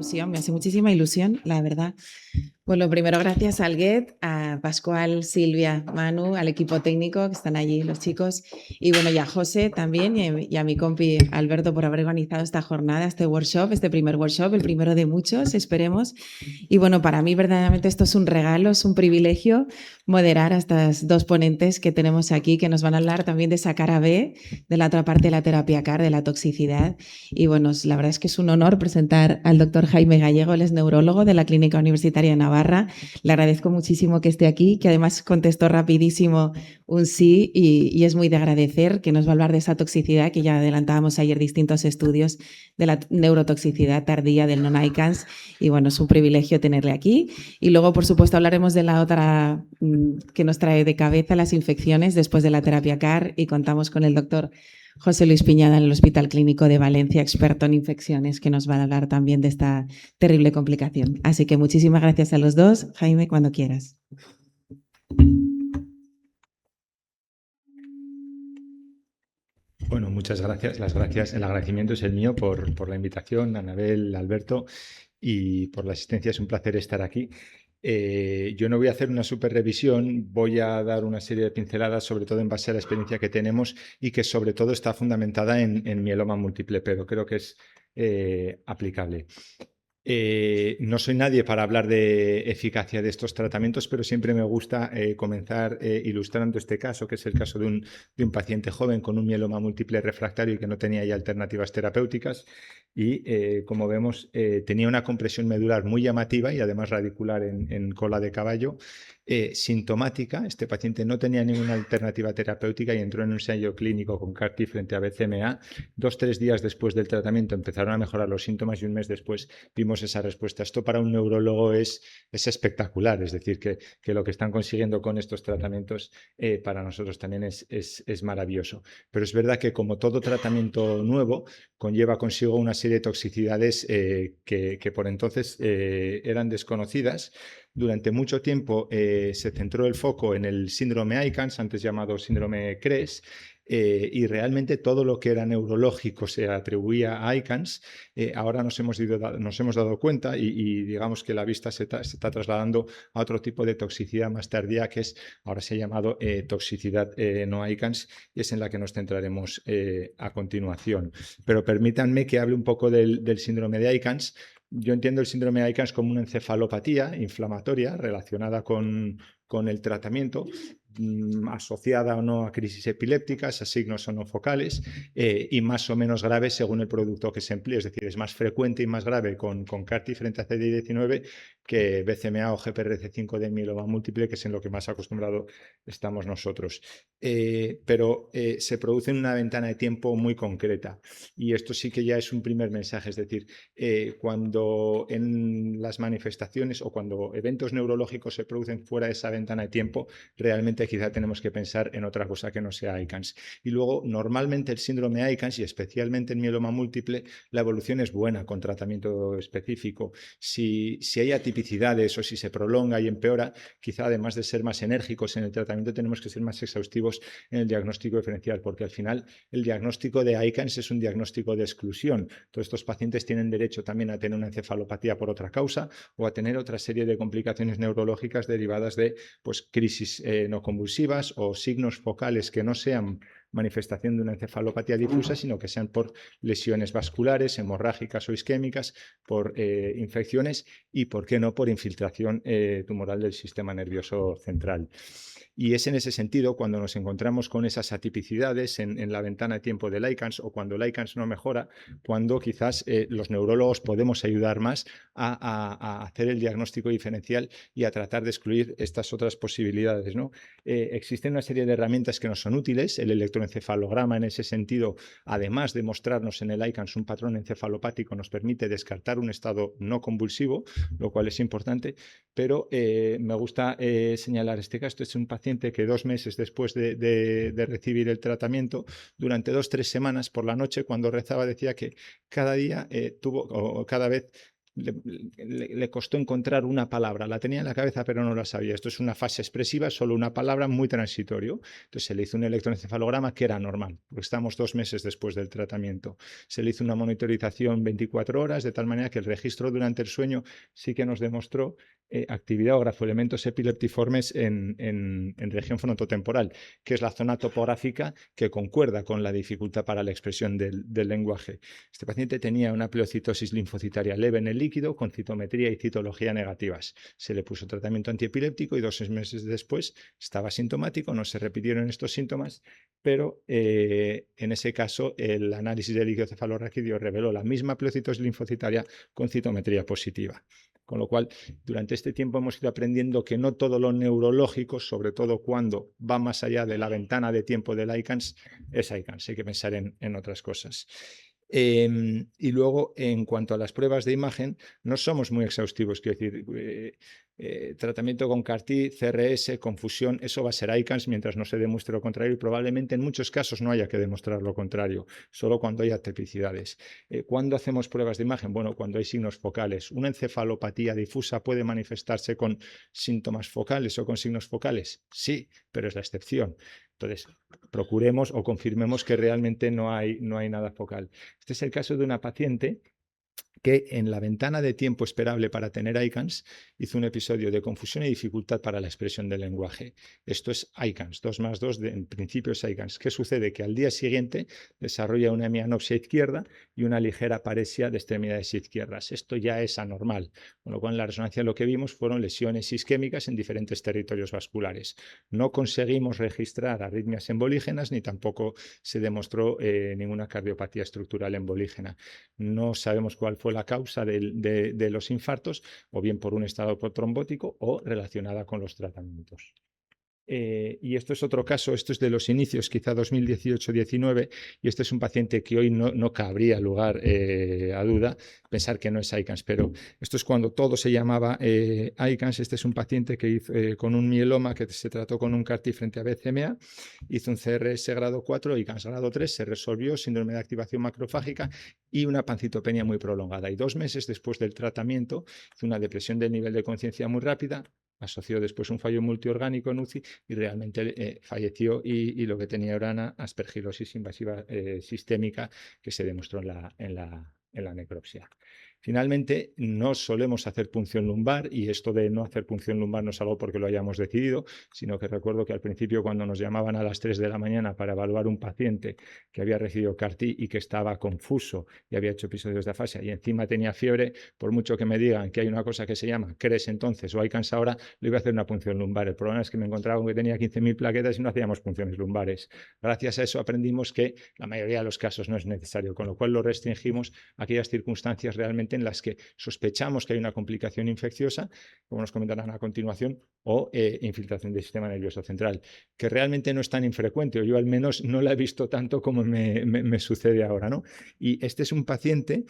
ilusión, me hace muchísima ilusión, la verdad. Bueno, primero gracias al GET, a Pascual, Silvia, Manu, al equipo técnico que están allí, los chicos, y bueno, y a José también y a mi compi Alberto por haber organizado esta jornada, este workshop, este primer workshop, el primero de muchos, esperemos. Y bueno, para mí verdaderamente esto es un regalo, es un privilegio moderar a estas dos ponentes que tenemos aquí, que nos van a hablar también de esa cara B, de la otra parte de la terapia CAR, de la toxicidad. Y bueno, la verdad es que es un honor presentar al doctor Jaime Gallego, él es neurólogo de la Clínica Universitaria de Navarra. Le agradezco muchísimo que esté aquí, que además contestó rapidísimo un sí y es muy de agradecer, que nos va a hablar de esa toxicidad que ya adelantábamos ayer distintos estudios de la neurotoxicidad tardía del non-ICANS y bueno, es un privilegio tenerle aquí. Y luego, por supuesto, hablaremos de la otra que nos trae de cabeza, las infecciones después de la terapia CAR y contamos con el doctor José Luis Piñada en el Hospital Clínico de Valencia, experto en infecciones, que nos va a hablar también de esta terrible complicación. Así que muchísimas gracias a los dos. Jaime, cuando quieras. Bueno, muchas gracias. El agradecimiento es el mío por la invitación, Anabel, Alberto, y por la asistencia. Es un placer estar aquí. Yo no voy a hacer una super revisión, voy a dar una serie de pinceladas, sobre todo en base a la experiencia que tenemos y que sobre todo está fundamentada en mieloma múltiple, pero creo que es aplicable. No soy nadie para hablar de eficacia de estos tratamientos, pero siempre me gusta comenzar ilustrando este caso, que es el caso de un paciente joven con un mieloma múltiple refractario y que no tenía ya alternativas terapéuticas. Y como vemos, tenía una compresión medular muy llamativa y además radicular en cola de caballo, sintomática. Este paciente no tenía ninguna alternativa terapéutica y entró en un ensayo clínico con CAR-T frente a BCMA. 2-3 días después del tratamiento empezaron a mejorar los síntomas y un mes después vimos esa respuesta. Esto para un neurólogo es espectacular, es decir, que lo que están consiguiendo con estos tratamientos para nosotros también es maravilloso. Pero es verdad que como todo tratamiento nuevo, conlleva consigo una serie de toxicidades que por entonces eran desconocidas. Durante mucho tiempo se centró el foco en el síndrome ICANS, antes llamado síndrome CRES, y realmente todo lo que era neurológico se atribuía a ICANS. Ahora nos hemos dado cuenta y digamos que la vista se está trasladando a otro tipo de toxicidad más tardía, que ahora se ha llamado toxicidad no ICANS, y es en la que nos centraremos a continuación. Pero permítanme que hable un poco del síndrome de ICANS. Yo entiendo el síndrome de ICANS como una encefalopatía inflamatoria relacionada con el tratamiento, asociada o no a crisis epilépticas, a signos o no focales, y más o menos grave según el producto que se emplee. Es decir, es más frecuente y más grave con CAR-T frente a CD19 que BCMA o GPRC5 de mieloma múltiple, que es en lo que más acostumbrado estamos nosotros. Pero se produce en una ventana de tiempo muy concreta. Y esto sí que ya es un primer mensaje. Es decir, cuando en las manifestaciones o cuando eventos neurológicos se producen fuera de esa ventana de tiempo, realmente quizá tenemos que pensar en otra cosa que no sea ICANS. Y luego, normalmente el síndrome ICANS, y especialmente en mieloma múltiple, la evolución es buena con tratamiento específico. Si hay atipicidades o si se prolonga y empeora, quizá además de ser más enérgicos en el tratamiento, tenemos que ser más exhaustivos en el diagnóstico diferencial, porque al final el diagnóstico de ICANS es un diagnóstico de exclusión. Todos estos pacientes tienen derecho también a tener una encefalopatía por otra causa o a tener otra serie de complicaciones neurológicas derivadas de crisis no convulsivas o signos focales que no sean manifestación de una encefalopatía difusa, sino que sean por lesiones vasculares, hemorrágicas o isquémicas, por infecciones y, ¿por qué no?, por infiltración tumoral del sistema nervioso central. Y es en ese sentido cuando nos encontramos con esas atipicidades en la ventana de tiempo del ICANS o cuando el ICANS no mejora, cuando quizás los neurólogos podemos ayudar más a hacer el diagnóstico diferencial y a tratar de excluir estas otras posibilidades, ¿no? Existen una serie de herramientas que nos son útiles. El electroencefalograma, en ese sentido, además de mostrarnos en el ICANS un patrón encefalopático, nos permite descartar un estado no convulsivo, lo cual es importante, pero me gusta señalar este caso. Este es un paciente que 2 meses después de recibir el tratamiento, durante 2-3 semanas por la noche, cuando rezaba, decía que cada día cada vez le costó encontrar una palabra. La tenía en la cabeza, pero no la sabía. Esto es una fase expresiva, solo una palabra, muy transitorio. Entonces se le hizo un electroencefalograma que era normal, porque estamos 2 meses después del tratamiento. Se le hizo una monitorización 24 horas, de tal manera que el registro durante el sueño sí que nos demostró actividad o grafoelementos epileptiformes en región frontotemporal, que es la zona topográfica que concuerda con la dificultad para la expresión del lenguaje. Este paciente tenía una pleocitosis linfocitaria leve en el líquido, con citometría y citología negativas. Se le puso tratamiento antiepiléptico y 2 meses después estaba sintomático, no se repitieron estos síntomas, pero en ese caso el análisis del líquido cefalorraquídeo reveló la misma pleocitosis linfocitaria con citometría positiva. Con lo cual, durante este tiempo hemos ido aprendiendo que no todo lo neurológico, sobre todo cuando va más allá de la ventana de tiempo del ICANS, es ICANS. Hay que pensar en otras cosas. Y luego, en cuanto a las pruebas de imagen, no somos muy exhaustivos. Quiero decir, tratamiento con CAR-T, CRS, confusión, eso va a ser ICANS mientras no se demuestre lo contrario y probablemente en muchos casos no haya que demostrar lo contrario, solo cuando haya tipicidades. ¿Cuándo hacemos pruebas de imagen? Bueno, cuando hay signos focales. ¿Una encefalopatía difusa puede manifestarse con síntomas focales o con signos focales? Sí, pero es la excepción. Entonces, procuremos o confirmemos que realmente no hay nada focal. Este es el caso de una paciente que en la ventana de tiempo esperable para tener ICANS hizo un episodio de confusión y dificultad para la expresión del lenguaje. Esto es ICANS, 2 más 2, en principio es ICANS. ¿Qué sucede? Que al día siguiente desarrolla una hemianopsia izquierda y una ligera paresia de extremidades izquierdas. Esto ya es anormal, con lo cual en la resonancia lo que vimos fueron lesiones isquémicas en diferentes territorios vasculares. No conseguimos registrar arritmias embolígenas ni tampoco se demostró ninguna cardiopatía estructural embolígena. No sabemos cuál fue la causa de los infartos, o bien por un estado trombótico o relacionada con los tratamientos. Y esto es otro caso, esto es de los inicios, quizá 2018-19, y este es un paciente que hoy no cabría lugar a duda pensar que no es ICANS, pero esto es cuando todo se llamaba ICANS. Este es un paciente que hizo, con un mieloma que se trató con un CAR-T frente a BCMA, hizo un CRS grado 4, ICANS grado 3, se resolvió, síndrome de activación macrofágica y una pancitopenia muy prolongada. Y 2 meses después del tratamiento, hizo una depresión del nivel de conciencia muy rápida, asoció después un fallo multiorgánico en UCI y realmente falleció y lo que tenía era una aspergilosis invasiva sistémica que se demostró en la necropsia. Finalmente, no solemos hacer punción lumbar y esto de no hacer punción lumbar no es algo porque lo hayamos decidido, sino que recuerdo que al principio cuando nos llamaban a las 3 de la mañana para evaluar un paciente que había recibido CAR-T y que estaba confuso y había hecho episodios de afasia y encima tenía fiebre, por mucho que me digan que hay una cosa que se llama CRES entonces o ICANS ahora, le iba a hacer una punción lumbar. El problema es que me encontraba con que tenía 15.000 plaquetas y no hacíamos punciones lumbares. Gracias a eso aprendimos que la mayoría de los casos no es necesario, con lo cual lo restringimos a aquellas circunstancias realmente en las que sospechamos que hay una complicación infecciosa, como nos comentarán a continuación, o infiltración del sistema nervioso central, que realmente no es tan infrecuente, o yo al menos no la he visto tanto como me sucede ahora, ¿no? Y este es un paciente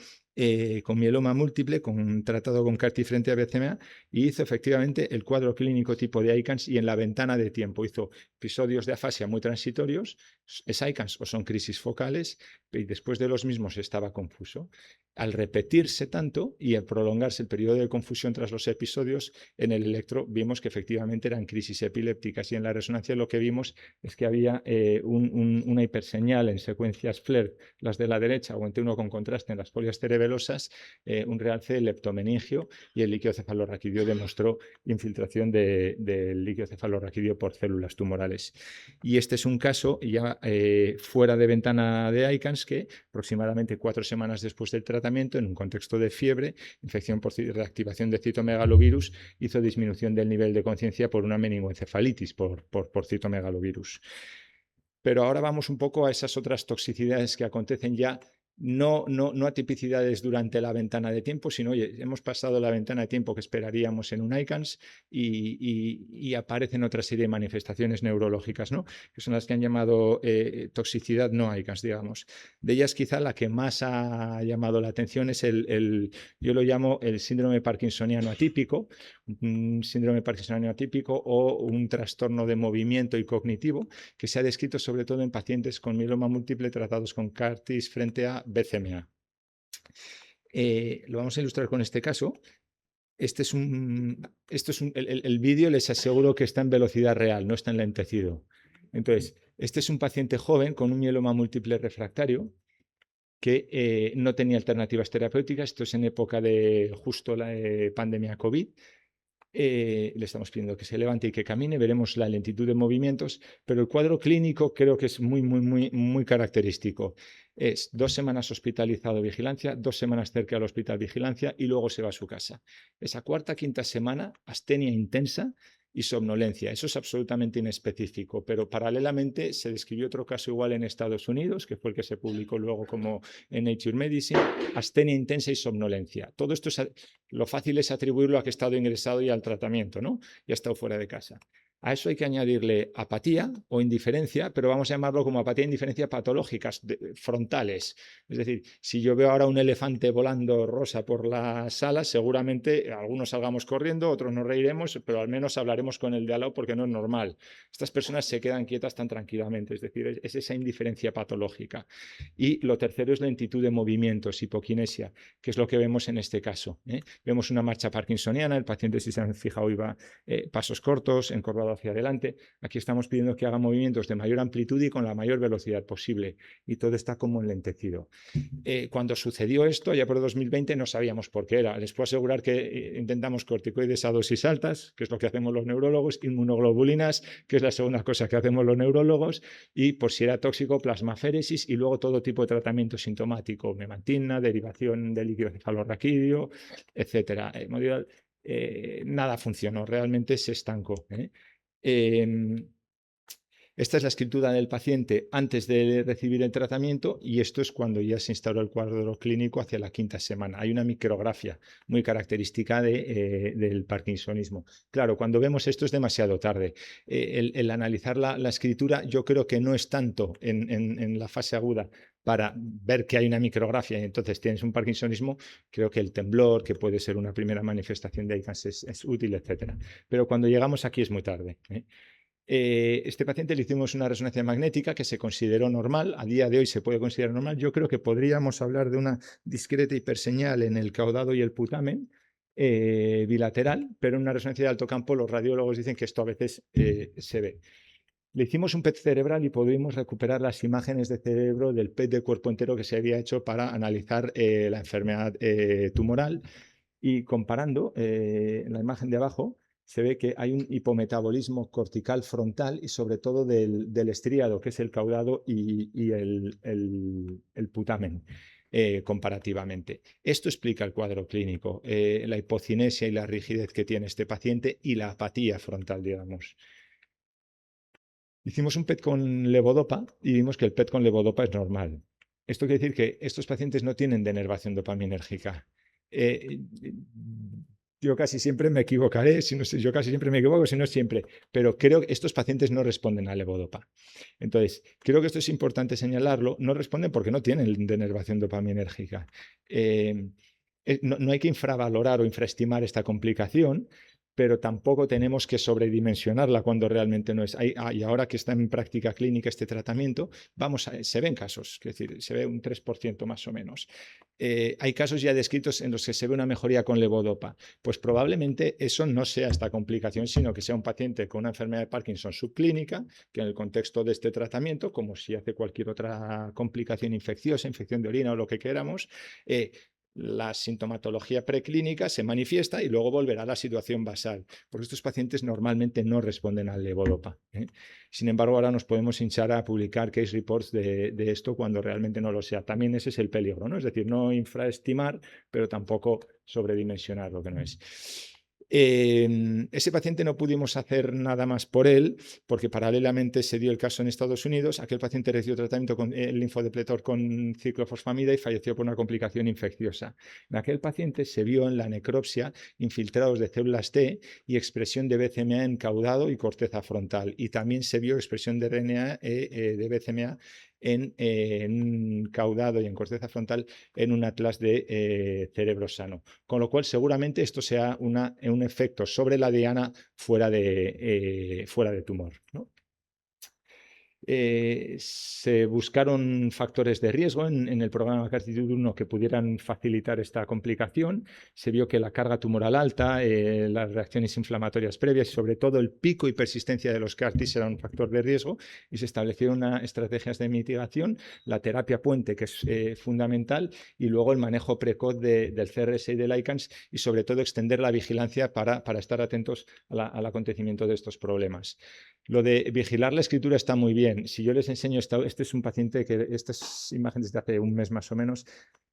con mieloma múltiple, tratado con CAR-T frente a BCMA, y hizo efectivamente el cuadro clínico tipo de ICANS y en la ventana de tiempo hizo episodios de afasia muy transitorios, es ICANS o son crisis focales, y después de los mismos estaba confuso. Al repetirse tanto y al prolongarse el periodo de confusión tras los episodios, en el electro vimos que efectivamente eran crisis epilépticas y en la resonancia lo que vimos es que había una hiperseñal en secuencias FLAIR, las de la derecha o en T1 con contraste en las folias cerebelosas, un realce leptomeningio y el líquido cefalorraquídeo demostró infiltración del líquido cefalorraquídeo por células tumorales. Y este es un caso ya fuera de ventana de ICANS que aproximadamente 4 semanas después del tratamiento, en un contexto de fiebre, infección por reactivación de citomegalovirus, hizo disminución del nivel de conciencia por una meningoencefalitis por citomegalovirus. Pero ahora vamos un poco a esas otras toxicidades que acontecen ya no atipicidades durante la ventana de tiempo, sino, oye, hemos pasado la ventana de tiempo que esperaríamos en un ICANS y aparecen otra serie de manifestaciones neurológicas, ¿no? Que son las que han llamado toxicidad no ICANS, digamos. De ellas quizá la que más ha llamado la atención es yo lo llamo el síndrome parkinsoniano atípico, un síndrome parkinsoniano atípico o un trastorno de movimiento y cognitivo que se ha descrito sobre todo en pacientes con mieloma múltiple tratados con CAR-T frente a BCMA. Lo vamos a ilustrar con este caso. El vídeo les aseguro que está en velocidad real, no está enlentecido. Entonces, este es un paciente joven con un mieloma múltiple refractario que no tenía alternativas terapéuticas. Esto es en época de justo la pandemia COVID. Le estamos pidiendo que se levante y que camine, veremos la lentitud de movimientos, pero el cuadro clínico creo que es muy característico. Es 2 semanas hospitalizado vigilancia, 2 semanas cerca del hospital vigilancia y luego se va a su casa. Esa cuarta, quinta semana, astenia intensa y somnolencia. Eso es absolutamente inespecífico, pero paralelamente se describió otro caso igual en Estados Unidos, que fue el que se publicó luego como en Nature Medicine, astenia intensa y somnolencia. Todo esto lo fácil es atribuirlo a que ha estado ingresado y al tratamiento, ¿no? Y ha estado fuera de casa. A eso hay que añadirle apatía o indiferencia, pero vamos a llamarlo como apatía e indiferencia patológicas, frontales. Es decir, si yo veo ahora un elefante volando rosa por la sala, seguramente algunos salgamos corriendo, otros nos reiremos, pero al menos hablaremos con el de al lado porque no es normal. Estas personas se quedan quietas tan tranquilamente, es decir, es esa indiferencia patológica. Y lo tercero es lentitud de movimientos, hipoquinesia, que es lo que vemos en este caso. Vemos una marcha parkinsoniana, el paciente, si se han fijado, iba pasos cortos, encorvado hacia adelante. Aquí estamos pidiendo que haga movimientos de mayor amplitud y con la mayor velocidad posible. Y todo está como enlentecido. Cuando sucedió esto, ya por 2020, no sabíamos por qué era. Les puedo asegurar que intentamos corticoides a dosis altas, que es lo que hacemos los neurólogos, inmunoglobulinas, que es la segunda cosa que hacemos los neurólogos, y por si era tóxico, plasmaféresis, y luego todo tipo de tratamiento sintomático, memantina, derivación de líquido cefalorraquídeo, etcétera. Nada funcionó, realmente se estancó. Esta es la escritura del paciente antes de recibir el tratamiento y esto es cuando ya se instauró el cuadro clínico hacia la quinta semana. Hay una micrografía muy característica del parkinsonismo. Claro, cuando vemos esto es demasiado tarde. El analizar la escritura yo creo que no es tanto en la fase aguda para ver que hay una micrografía y entonces tienes un parkinsonismo. Creo que el temblor, que puede ser una primera manifestación de ICANS, es útil, etcétera. Pero cuando llegamos aquí es muy tarde. Este paciente le hicimos una resonancia magnética que se consideró normal, a día de hoy se puede considerar normal. Yo creo que podríamos hablar de una discreta hiperseñal en el caudado y el putamen bilateral, pero en una resonancia de alto campo los radiólogos dicen que esto a veces se ve. Le hicimos un PET cerebral y pudimos recuperar las imágenes de cerebro del PET de cuerpo entero que se había hecho para analizar la enfermedad tumoral y comparando en la imagen de abajo se ve que hay un hipometabolismo cortical frontal y sobre todo del estríado, que es el caudado y el putamen. Comparativamente. Esto explica el cuadro clínico, la hipocinesia y la rigidez que tiene este paciente y la apatía frontal, digamos. Hicimos un PET con levodopa y vimos que el PET con levodopa es normal. Esto quiere decir que estos pacientes no tienen denervación dopaminérgica. Yo casi siempre me equivocaré, si no sé, yo casi siempre me equivoco, si no siempre, pero creo que estos pacientes no responden a levodopa. Entonces, creo que esto es importante señalarlo, no responden porque no tienen denervación dopaminérgica. No hay que infravalorar o infraestimar esta complicación, pero tampoco tenemos que sobredimensionarla cuando realmente no es. Y ahora que está en práctica clínica este tratamiento, se ven casos, es decir, se ve un 3% más o menos. Hay casos ya descritos en los que se ve una mejoría con levodopa. Pues probablemente eso no sea esta complicación, sino que sea un paciente con una enfermedad de Parkinson subclínica, que en el contexto de este tratamiento, como si hace cualquier otra complicación infecciosa, infección de orina o lo que queramos, la sintomatología preclínica se manifiesta y luego volverá a la situación basal, porque estos pacientes normalmente no responden al levodopa. Sin embargo, ahora nos podemos hinchar a publicar case reports de esto cuando realmente no lo sea. También ese es el peligro, ¿no? Es decir, no infraestimar, pero tampoco sobredimensionar lo que no es. Ese paciente no pudimos hacer nada más por él porque paralelamente se dio el caso en Estados Unidos. Aquel paciente recibió tratamiento con el linfodepletor con ciclofosfamida y falleció por una complicación infecciosa. En aquel paciente se vio en la necropsia infiltrados de células T y expresión de BCMA en caudado y corteza frontal. Y también se vio expresión de RNA de BCMA en caudado y en corteza frontal en un atlas de cerebro sano. Con lo cual, seguramente esto sea un efecto sobre la diana fuera de tumor, ¿no? Se buscaron factores de riesgo en el programa CARTITUDE-1 que pudieran facilitar esta complicación. Se vio que la carga tumoral alta, las reacciones inflamatorias previas y sobre todo el pico y persistencia de los CAR-Ts era un factor de riesgo y se establecieron estrategias de mitigación, la terapia puente, que es fundamental, y luego el manejo precoz del CRS y del ICANS y sobre todo extender la vigilancia para estar atentos al acontecimiento de estos problemas. Lo de vigilar la escritura está muy bien. Si yo les enseño, este es un paciente que, estas imágenes de hace un mes más o menos,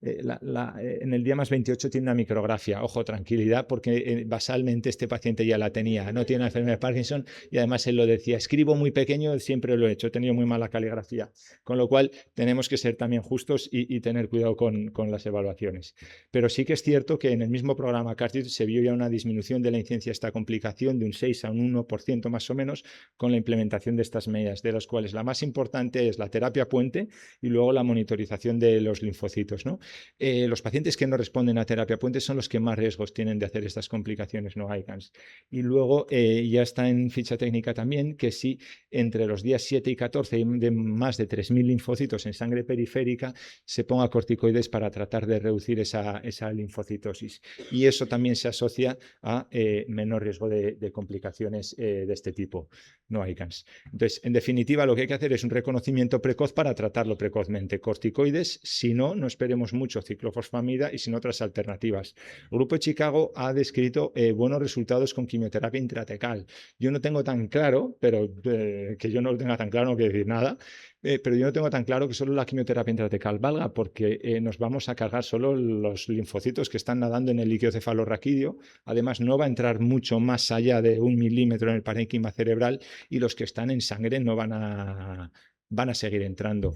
en el día más 28 tiene una micrografía. Ojo, tranquilidad, porque basalmente este paciente ya la tenía. No tiene la enfermedad de Parkinson y además él lo decía, escribo muy pequeño, siempre lo he hecho, he tenido muy mala caligrafía. Con lo cual tenemos que ser también justos y tener cuidado con las evaluaciones. Pero sí que es cierto que en el mismo programa CARTITUDE se vio ya una disminución de la incidencia de esta complicación de un 6 a un 1% más o menos con la implementación de estas medidas, de las cuales la más importante es la terapia puente y luego la monitorización de los linfocitos, ¿no? Los pacientes que no responden a terapia puente son los que más riesgos tienen de hacer estas complicaciones no ICANS. Y luego ya está en ficha técnica también que si entre los días 7 y 14 hay de más de 3.000 linfocitos en sangre periférica, se ponga corticoides para tratar de reducir esa linfocitosis. Y eso también se asocia a menor riesgo de complicaciones de este tipo no ICANS. Entonces, en definitiva, lo que hay que hacer es un reconocimiento precoz para tratarlo precozmente. Corticoides, si no, no esperemos mucho, ciclofosfamida y sin otras alternativas. El Grupo de Chicago ha descrito buenos resultados con quimioterapia intratecal. Yo no tengo tan claro, pero que yo no lo tenga tan claro no quiere decir nada, pero yo no tengo tan claro que solo la quimioterapia intratecal valga, porque nos vamos a cargar solo los linfocitos que están nadando en el líquido cefalorraquídeo. Además, no va a entrar mucho más allá de 1 milímetro en el parénquima cerebral y los que están en sangre no van a seguir entrando.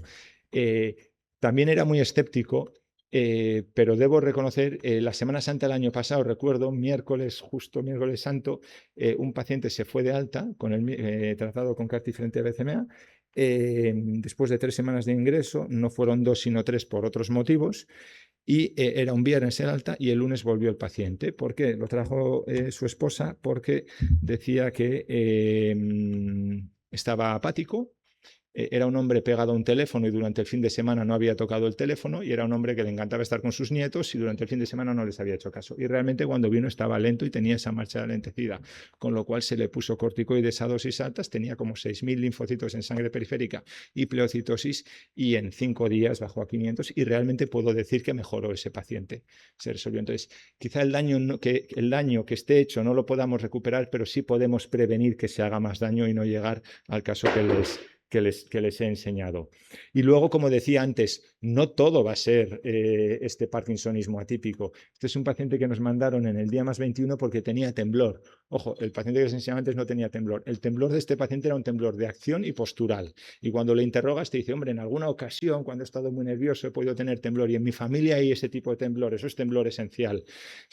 También era muy escéptico, pero debo reconocer, la Semana Santa del año pasado, recuerdo, justo miércoles santo, un paciente se fue de alta con el tratado con CAR-T frente a BCMA. Después de 3 semanas de ingreso, no fueron 2 sino 3 por otros motivos, y era un viernes el alta y el lunes volvió el paciente. ¿Por qué? Lo trajo su esposa porque decía que estaba apático. Era un hombre pegado a un teléfono y durante el fin de semana no había tocado el teléfono, y era un hombre que le encantaba estar con sus nietos y durante el fin de semana no les había hecho caso. Y realmente cuando vino estaba lento y tenía esa marcha lentecida, con lo cual se le puso corticoides a dosis altas, tenía como 6.000 linfocitos en sangre periférica y pleocitosis, y en 5 días bajó a 500 y realmente puedo decir que mejoró ese paciente. Se resolvió. Entonces, quizá el daño que esté hecho no lo podamos recuperar, pero sí podemos prevenir que se haga más daño y no llegar al caso que les he enseñado. Y luego, como decía antes, no todo va a ser este parkinsonismo atípico. Este es un paciente que nos mandaron en el día más 21 porque tenía temblor. Ojo, el paciente que les enseñaba antes no tenía temblor. El temblor de este paciente era un temblor de acción y postural. Y cuando le interrogas te dice, hombre, en alguna ocasión, cuando he estado muy nervioso, he podido tener temblor y en mi familia hay ese tipo de temblor. Eso es temblor esencial.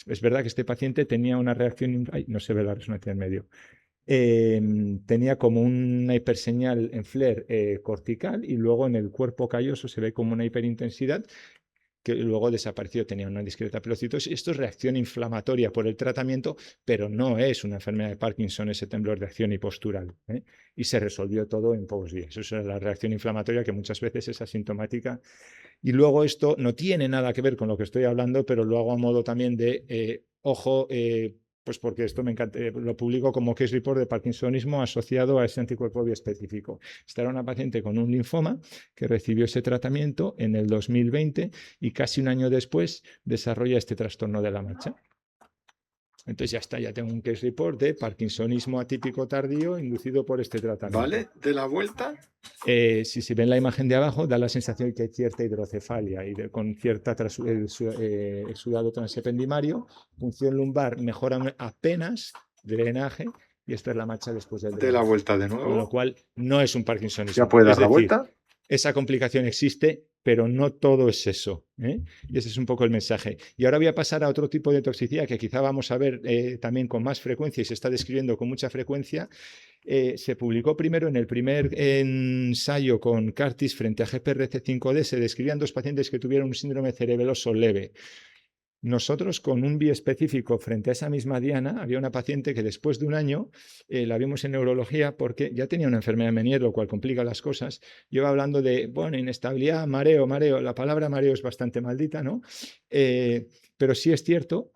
Es verdad que este paciente tenía una reacción... Ay, no se ve la resonancia en medio. Tenía como una hiperseñal en flare cortical y luego en el cuerpo calloso se ve como una hiperintensidad que luego desapareció, tenía una discreta pelocitosis. Esto es reacción inflamatoria por el tratamiento, pero no es una enfermedad de Parkinson, ese temblor de acción y postural. Y se resolvió todo en pocos días. Eso es la reacción inflamatoria que muchas veces es asintomática. Y luego esto no tiene nada que ver con lo que estoy hablando, pero lo hago a modo también de, ojo, pues porque esto me encanta, lo publico como case report de parkinsonismo asociado a ese anticuerpo biespecífico. Esta era una paciente con un linfoma que recibió ese tratamiento en el 2020 y casi un año después desarrolla este trastorno de la marcha. Entonces ya está, ya tengo un case report de parkinsonismo atípico tardío inducido por este tratamiento. ¿Vale? De la vuelta. Si se ve en la imagen de abajo, da la sensación de que hay cierta hidrocefalia y con cierta exudado transependimario, punción lumbar mejora apenas, drenaje, y esta es la marcha después del drenaje. De la vuelta de nuevo. Con lo cual no es un parkinsonismo. Ya puede dar la vuelta. Esa complicación existe, pero no todo es eso. Y ese es un poco el mensaje. Y ahora voy a pasar a otro tipo de toxicidad que quizá vamos a ver también con más frecuencia y se está describiendo con mucha frecuencia. Se publicó primero en el primer ensayo con CAR-Ts frente a GPRC5D, se describían 2 pacientes que tuvieron un síndrome cerebeloso leve. Nosotros con un biespecífico frente a esa misma diana, había una paciente que después de un año la vimos en neurología porque ya tenía una enfermedad de Meniere, lo cual complica las cosas. Yo iba hablando de, bueno, inestabilidad, mareo, mareo. La palabra mareo es bastante maldita, ¿no? Pero sí es cierto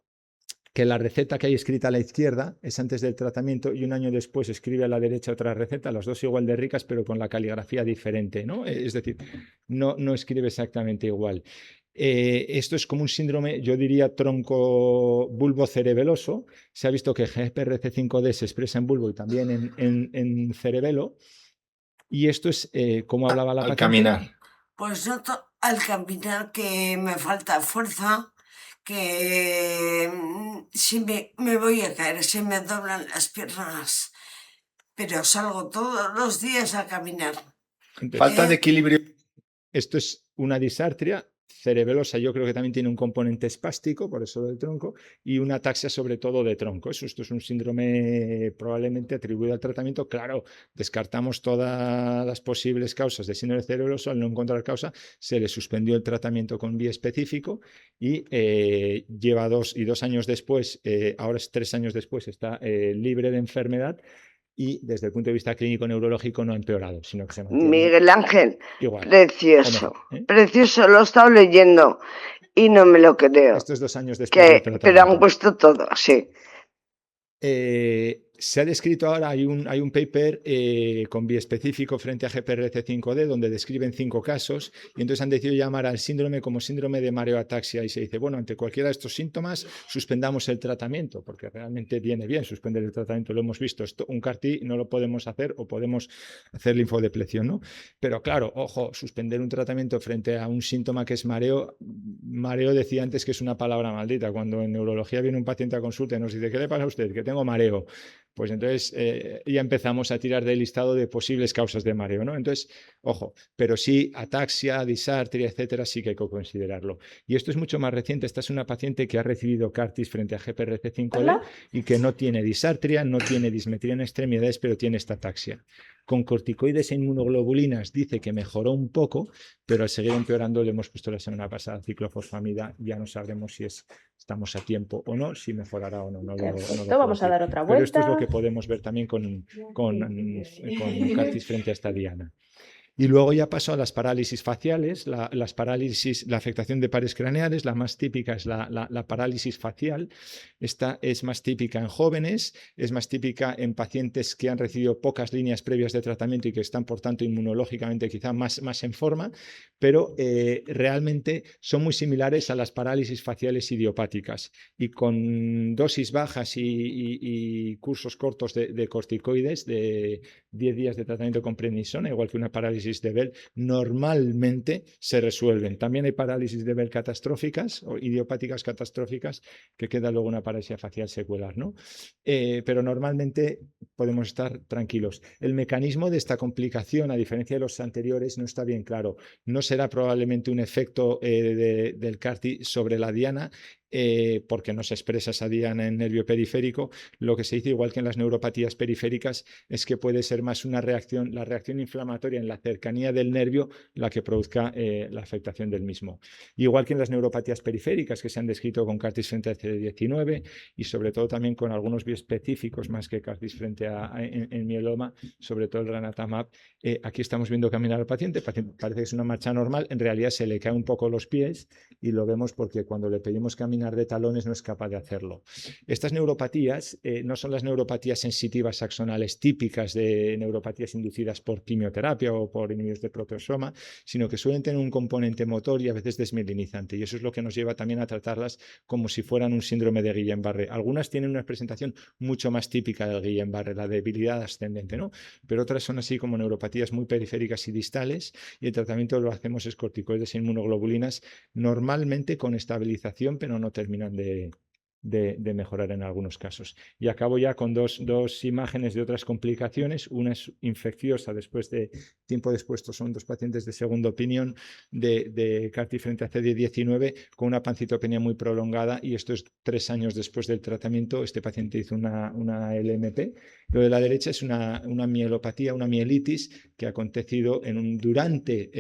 que la receta que hay escrita a la izquierda es antes del tratamiento y un año después escribe a la derecha otra receta, las dos igual de ricas, pero con la caligrafía diferente, ¿no? Es decir, no escribe exactamente igual. Esto es como un síndrome, yo diría tronco bulbo cerebeloso. Se ha visto que GPRC5D se expresa en bulbo y también en cerebelo. Y esto es, como hablaba la Al paciente. caminar. Pues noto al caminar que me falta fuerza, que si me voy a caer, se me doblan las piernas, pero salgo todos los días a caminar. Entonces, Falta de equilibrio. esto es una disartria cerebelosa, yo creo que también tiene un componente espástico, por eso del tronco, y una ataxia sobre todo de tronco. Esto es un síndrome probablemente atribuido al tratamiento. Claro, descartamos todas las posibles causas de síndrome cerebeloso. Al no encontrar causa, se le suspendió el tratamiento con biespecífico y lleva 2 años después, ahora es 3 años después, está libre de enfermedad. Y desde el punto de vista clínico neurológico no ha empeorado, sino que se mantiene Miguel Ángel, igual. precioso, Mejor, precioso, lo he estado leyendo y no me lo creo. Esto es 2 años después del tratamiento. Pero han puesto todo, sí. Se ha descrito ahora, hay un paper con biespecífico frente a GPRC5D donde describen 5 casos y entonces han decidido llamar al síndrome como síndrome de mareoataxia y se dice, bueno, ante cualquiera de estos síntomas suspendamos el tratamiento porque realmente viene bien suspender el tratamiento, lo hemos visto, un CAR-T no lo podemos hacer o podemos hacer linfodepleción, ¿no? Pero claro, ojo, suspender un tratamiento frente a un síntoma que es mareo decía antes que es una palabra maldita, cuando en neurología viene un paciente a consulta y nos dice, ¿qué le pasa a usted? Que tengo mareo. Pues entonces ya empezamos a tirar del listado de posibles causas de mareo, ¿no? Entonces, ojo, pero sí, ataxia, disartria, etcétera, sí que hay que considerarlo. Y esto es mucho más reciente. Esta es una paciente que ha recibido CAR-Ts frente a GPRC5D y que no tiene disartria, no tiene dismetría en extremidades, pero tiene esta ataxia. Con corticoides e inmunoglobulinas dice que mejoró un poco, pero al seguir empeorando, le hemos puesto la semana pasada ciclofosfamida, ya no sabremos si estamos a tiempo o no, si mejorará o no. Perfecto, vamos a dar otra vuelta. Pero esto es lo que podemos ver también con CAR-Ts frente a esta diana. Y luego ya pasó a las parálisis faciales, la afectación de pares craneales, la más típica es la parálisis facial. Esta es más típica en jóvenes, es más típica en pacientes que han recibido pocas líneas previas de tratamiento y que están, por tanto, inmunológicamente quizá más en forma, pero realmente son muy similares a las parálisis faciales idiopáticas. Y con dosis bajas y cursos cortos de corticoides, de 10 días de tratamiento con prednisona, igual que una parálisis de Bell, normalmente se resuelven. También hay parálisis de Bell catastróficas o idiopáticas catastróficas que queda luego una parálisis facial secuelar, ¿no? Pero normalmente podemos estar tranquilos. El mecanismo de esta complicación, a diferencia de los anteriores, no está bien claro. No será probablemente un efecto del CAR-T sobre la diana, porque no se expresa esa diana en nervio periférico. Lo que se dice, igual que en las neuropatías periféricas, es que puede ser más una reacción, la reacción inflamatoria en la cercanía del nervio, la que produzca la afectación del mismo. Igual que en las neuropatías periféricas, que se han descrito con CAR-T frente a CD19 y sobre todo también con algunos biespecíficos más que CAR-T frente en mieloma, sobre todo el ranatamab. Aquí estamos viendo caminar al paciente, parece que es una marcha normal, en realidad se le caen un poco los pies y lo vemos porque cuando le pedimos caminar de talones no es capaz de hacerlo. Estas neuropatías no son las neuropatías sensitivas axonales típicas de neuropatías inducidas por quimioterapia o por inhibidores de proteasoma, sino que suelen tener un componente motor y a veces desmielinizante, y eso es lo que nos lleva también a tratarlas como si fueran un síndrome de Guillain-Barré. Algunas tienen una presentación mucho más típica del Guillain-Barré, la debilidad ascendente, ¿no? Pero otras son así como neuropatías muy periféricas y distales, y el tratamiento lo hacemos es corticoides e inmunoglobulinas, normalmente con estabilización, pero no terminan de de mejorar en algunos casos. Y acabo ya con dos imágenes de otras complicaciones. Una es infecciosa, tiempo después, estos son 2 pacientes de segunda opinión de CAR-T frente a CD19 con una pancitopenia muy prolongada, y esto es 3 años después del tratamiento. Este paciente hizo una LMP. Lo de la derecha es una mielopatía, una mielitis que ha acontecido durante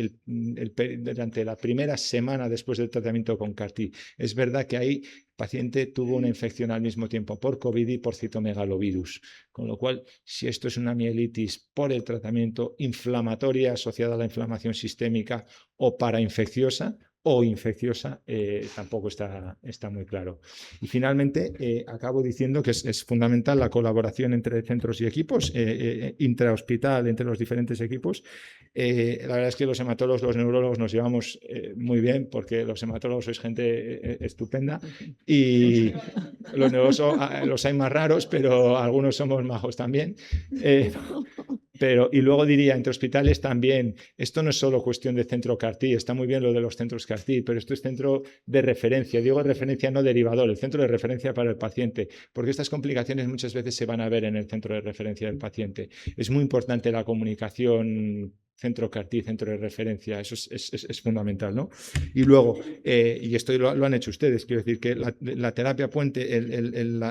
la primera semana después del tratamiento con CAR-T. Es verdad que ahí el paciente tuvo una infección al mismo tiempo por COVID y por citomegalovirus, con lo cual, si esto es una mielitis por el tratamiento inflamatoria asociada a la inflamación sistémica o parainfecciosa o infecciosa, tampoco está muy claro. Y finalmente, acabo diciendo que es fundamental la colaboración entre centros y equipos, intrahospital, entre los diferentes equipos. La verdad es que los hematólogos, los neurólogos nos llevamos muy bien, porque los hematólogos sois gente estupenda, y los neurólogos los hay más raros, pero algunos somos majos también. Y luego diría, entre hospitales también, esto no es solo cuestión de centro CAR-T, está muy bien lo de los centros CAR-T, pero esto es centro de referencia. Digo referencia, no derivador, el centro de referencia para el paciente, porque estas complicaciones muchas veces se van a ver en el centro de referencia del paciente. Es muy importante la comunicación centro CAR-T, centro de referencia, eso es fundamental, ¿no? Y luego, y esto lo han hecho ustedes, quiero decir que la terapia puente, el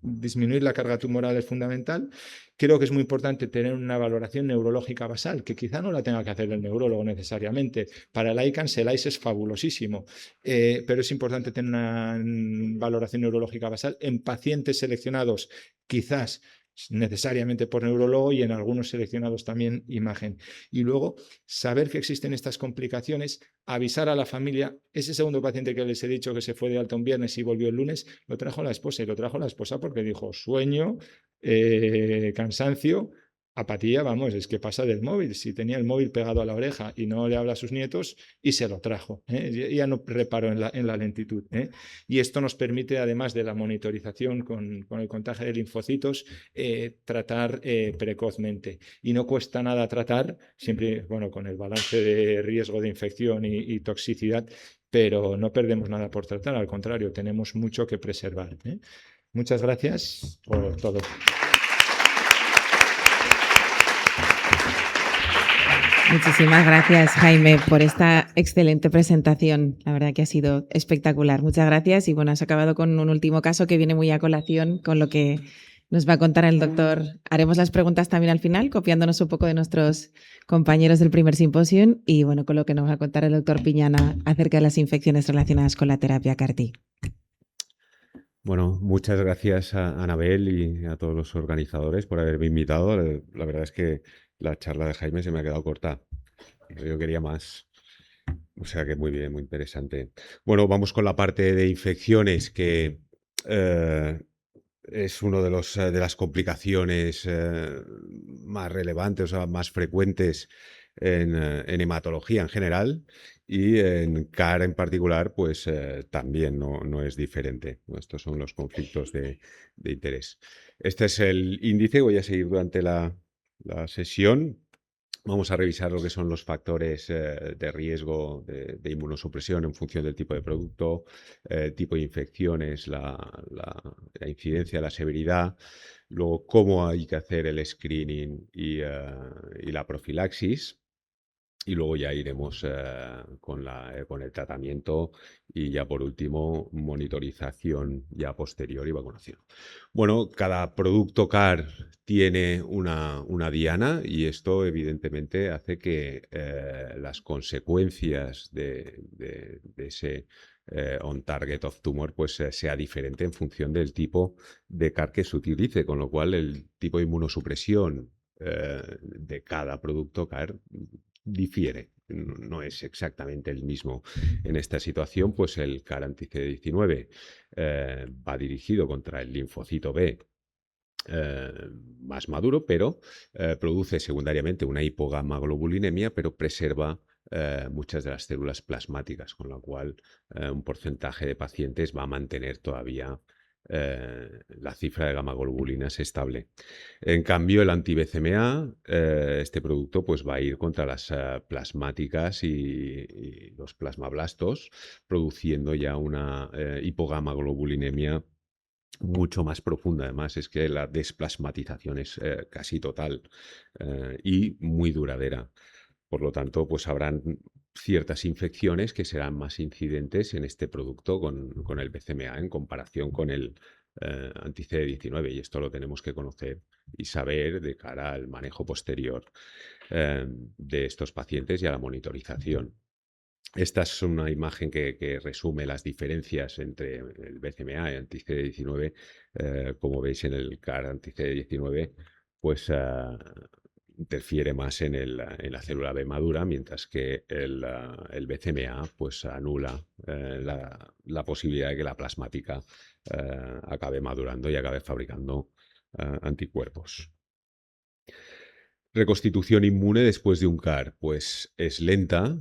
disminuir la carga tumoral es fundamental. Creo que es muy importante tener una valoración neurológica basal, que quizá no la tenga que hacer el neurólogo necesariamente. Para el ICANS, el ICE es fabulosísimo, pero es importante tener una valoración neurológica basal en pacientes seleccionados, quizás necesariamente por neurólogo, y en algunos seleccionados también imagen. Y luego, saber que existen estas complicaciones, avisar a la familia. Ese segundo paciente que les he dicho que se fue de alta un viernes y volvió el lunes, lo trajo la esposa, y lo trajo la esposa porque dijo sueño, cansancio, apatía, vamos, es que pasa del móvil. Si tenía el móvil pegado a la oreja y no le habla a sus nietos, y se lo trajo. Ya no reparó en la lentitud. Y esto nos permite, además de la monitorización con el contagio de linfocitos, tratar precozmente. Y no cuesta nada tratar, siempre, bueno, con el balance de riesgo de infección y toxicidad, pero no perdemos nada por tratar, al contrario, tenemos mucho que preservar. Muchas gracias por todo. Muchísimas gracias, Jaime, por esta excelente presentación. La verdad que ha sido espectacular. Muchas gracias. Y bueno, has acabado con un último caso que viene muy a colación con lo que nos va a contar el doctor. Haremos las preguntas también al final, copiándonos un poco de nuestros compañeros del primer simposio, y bueno, con lo que nos va a contar el doctor Piñana acerca de las infecciones relacionadas con la terapia CAR-T. Bueno, muchas gracias a Anabel y a todos los organizadores por haberme invitado. La verdad es que la charla de Jaime se me ha quedado corta. Yo quería más. O sea que muy bien, muy interesante. Bueno, vamos con la parte de infecciones, que es una de las complicaciones más relevantes, o sea, más frecuentes en hematología en general, y en CAR en particular, pues también no es diferente. Estos son los conflictos de interés. Este es el índice. Voy a seguir durante la sesión. Vamos a revisar lo que son los factores de riesgo de inmunosupresión en función del tipo de producto, tipo de infecciones, la incidencia, la severidad, luego cómo hay que hacer el screening y la profilaxis. Y luego ya iremos con el tratamiento, y ya por último monitorización ya posterior y vacunación. Bueno, cada producto CAR tiene una diana, y esto evidentemente hace que las consecuencias de ese on target of tumor pues sea diferente en función del tipo de CAR que se utilice, con lo cual el tipo de inmunosupresión de cada producto CAR difiere, no es exactamente el mismo. En esta situación, pues el CAR anti-CD19 va dirigido contra el linfocito B más maduro, pero produce secundariamente una hipogamaglobulinemia, pero preserva muchas de las células plasmáticas, con lo cual un porcentaje de pacientes va a mantener todavía la cifra de gamma-globulina es estable. En cambio, el anti-BCMA, este producto pues, va a ir contra las plasmáticas y los plasmablastos, produciendo ya una hipogamaglobulinemia mucho más profunda. Además, es que la desplasmatización es casi total y muy duradera. Por lo tanto, pues habrán ciertas infecciones que serán más incidentes en este producto con el BCMA en comparación con el anti-CD19, y esto lo tenemos que conocer y saber de cara al manejo posterior de estos pacientes y a la monitorización. Esta es una imagen que resume las diferencias entre el BCMA y el anti-CD19. Como veis en el CAR anti-CD19, pues interfiere más en la célula B madura, mientras que el BCMA pues, anula la posibilidad de que la plasmática acabe madurando y acabe fabricando anticuerpos. Reconstitución inmune después de un CAR, pues es lenta.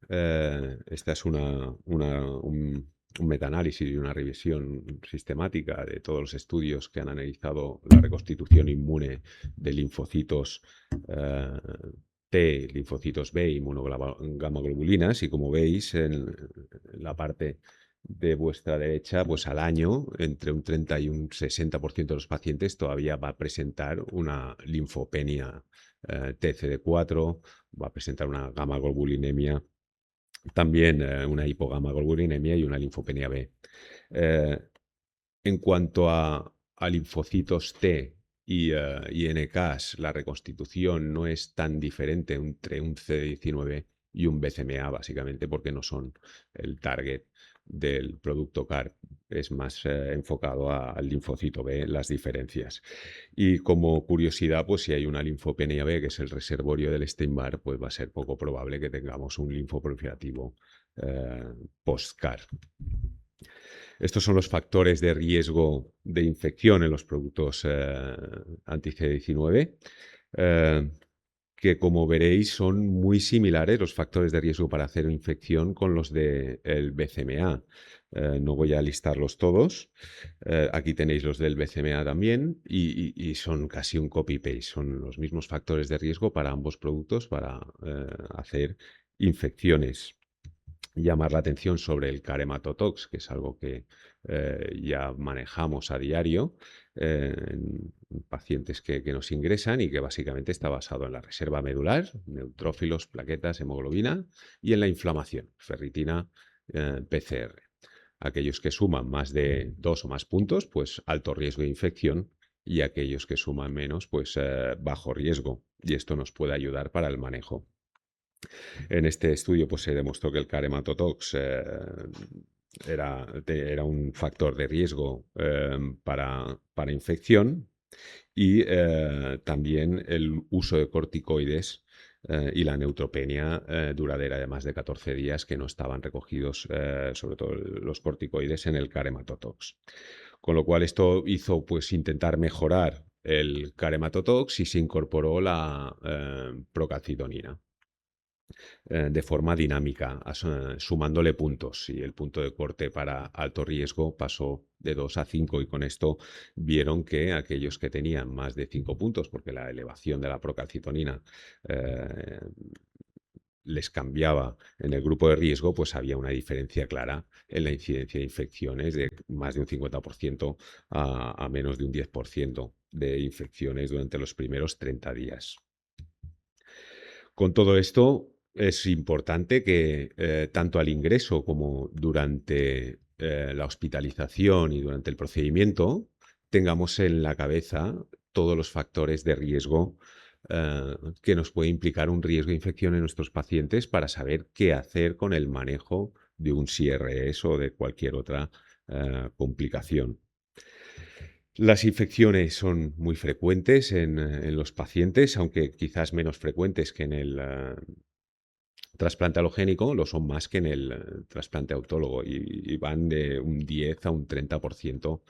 Esta es un metaanálisis y una revisión sistemática de todos los estudios que han analizado la reconstitución inmune de linfocitos T, linfocitos B, inmunogamaglobulinas, y como veis en la parte de vuestra derecha, pues al año, entre un 30 y un 60% de los pacientes todavía va a presentar una linfopenia TCD4, va a presentar una gamma-globulinemia, también una hipogamma-globulinemia y una linfopenia B. En cuanto a linfocitos T y NKs, la reconstitución no es tan diferente entre un CD19 y un BCMA, básicamente porque no son el target del producto CAR, es más enfocado al linfocito B, las diferencias. Y como curiosidad, pues si hay una linfopenia B, que es el reservorio del Epstein-Barr, pues va a ser poco probable que tengamos un linfoproliferativo post-CAR. Estos son los factores de riesgo de infección en los productos anti-CD19, que como veréis son muy similares los factores de riesgo para hacer infección con los del BCMA. No voy a listarlos todos. Aquí tenéis los del BCMA también y son casi un copy-paste. Son los mismos factores de riesgo para ambos productos para hacer infecciones. Llamar la atención sobre el CAR hematotox, que es algo que ya manejamos a diario en pacientes que nos ingresan y que básicamente está basado en la reserva medular, neutrófilos, plaquetas, hemoglobina y en la inflamación, ferritina, PCR. Aquellos que suman más de 2 o más puntos, pues alto riesgo de infección, y aquellos que suman menos, pues bajo riesgo, y esto nos puede ayudar para el manejo. En este estudio pues, se demostró que el CAR hematotox era un factor de riesgo para infección, y también el uso de corticoides y la neutropenia duradera de más de 14 días que no estaban recogidos, sobre todo los corticoides, en el CAR hematotox. Con lo cual esto hizo pues, intentar mejorar el CAR hematotox y se incorporó la procalcitonina de forma dinámica, sumándole puntos, y el punto de corte para alto riesgo pasó de 2 a 5, y con esto vieron que aquellos que tenían más de 5 puntos, porque la elevación de la procalcitonina les cambiaba en el grupo de riesgo, pues había una diferencia clara en la incidencia de infecciones de más de un 50% a menos de un 10% de infecciones durante los primeros 30 días. Con todo esto, es importante que tanto al ingreso como durante la hospitalización y durante el procedimiento tengamos en la cabeza todos los factores de riesgo que nos puede implicar un riesgo de infección en nuestros pacientes, para saber qué hacer con el manejo de un CRS o de cualquier otra complicación. Las infecciones son muy frecuentes en los pacientes, aunque quizás menos frecuentes que en el trasplante alogénico, lo son más que en el trasplante autólogo, y van de un 10 a un 30%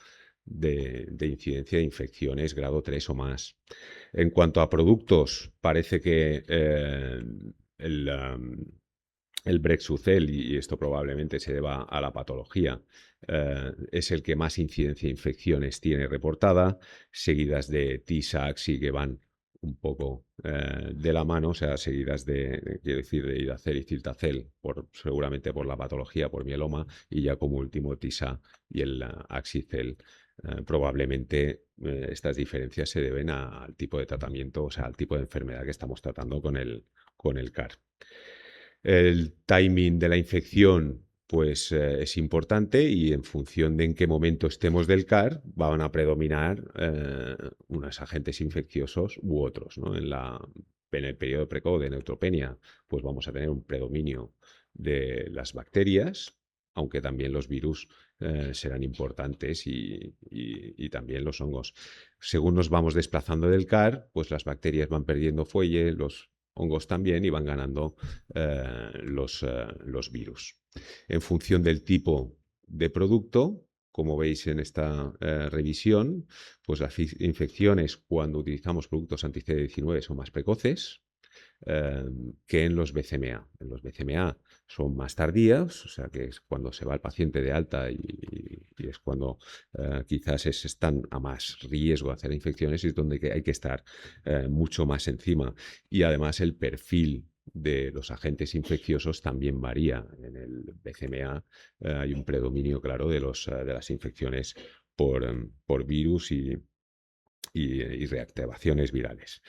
de incidencia de infecciones grado 3 o más. En cuanto a productos, parece que el Brexucel, y esto probablemente se deba a la patología, es el que más incidencia de infecciones tiene reportada, seguidas de T-Saxi, que van un poco de la mano, o sea, seguidas quiero decir, de Hidacel y Ciltacel, seguramente por la patología, por mieloma, y ya como último TISA y el Axicel. Probablemente estas diferencias se deben al tipo de tratamiento, o sea, al tipo de enfermedad que estamos tratando con el CAR. El timing de la infección pues es importante, y en función de en qué momento estemos del CAR van a predominar unos agentes infecciosos u otros, ¿no? En el periodo precoz de neutropenia pues vamos a tener un predominio de las bacterias, aunque también los virus serán importantes, y también los hongos. Según nos vamos desplazando del CAR, pues las bacterias van perdiendo fuelle, los hongos también, y van ganando los virus. En función del tipo de producto, como veis en esta revisión, pues las infecciones cuando utilizamos productos anti-CD19 son más precoces que en los BCMA. En los BCMA son más tardías, o sea que es cuando se va el paciente de alta, y es cuando quizás están a más riesgo de hacer infecciones, y es donde hay que estar mucho más encima. Y además el perfil de los agentes infecciosos también varía. En el BCMA hay un predominio claro de las infecciones por virus y reactivaciones virales.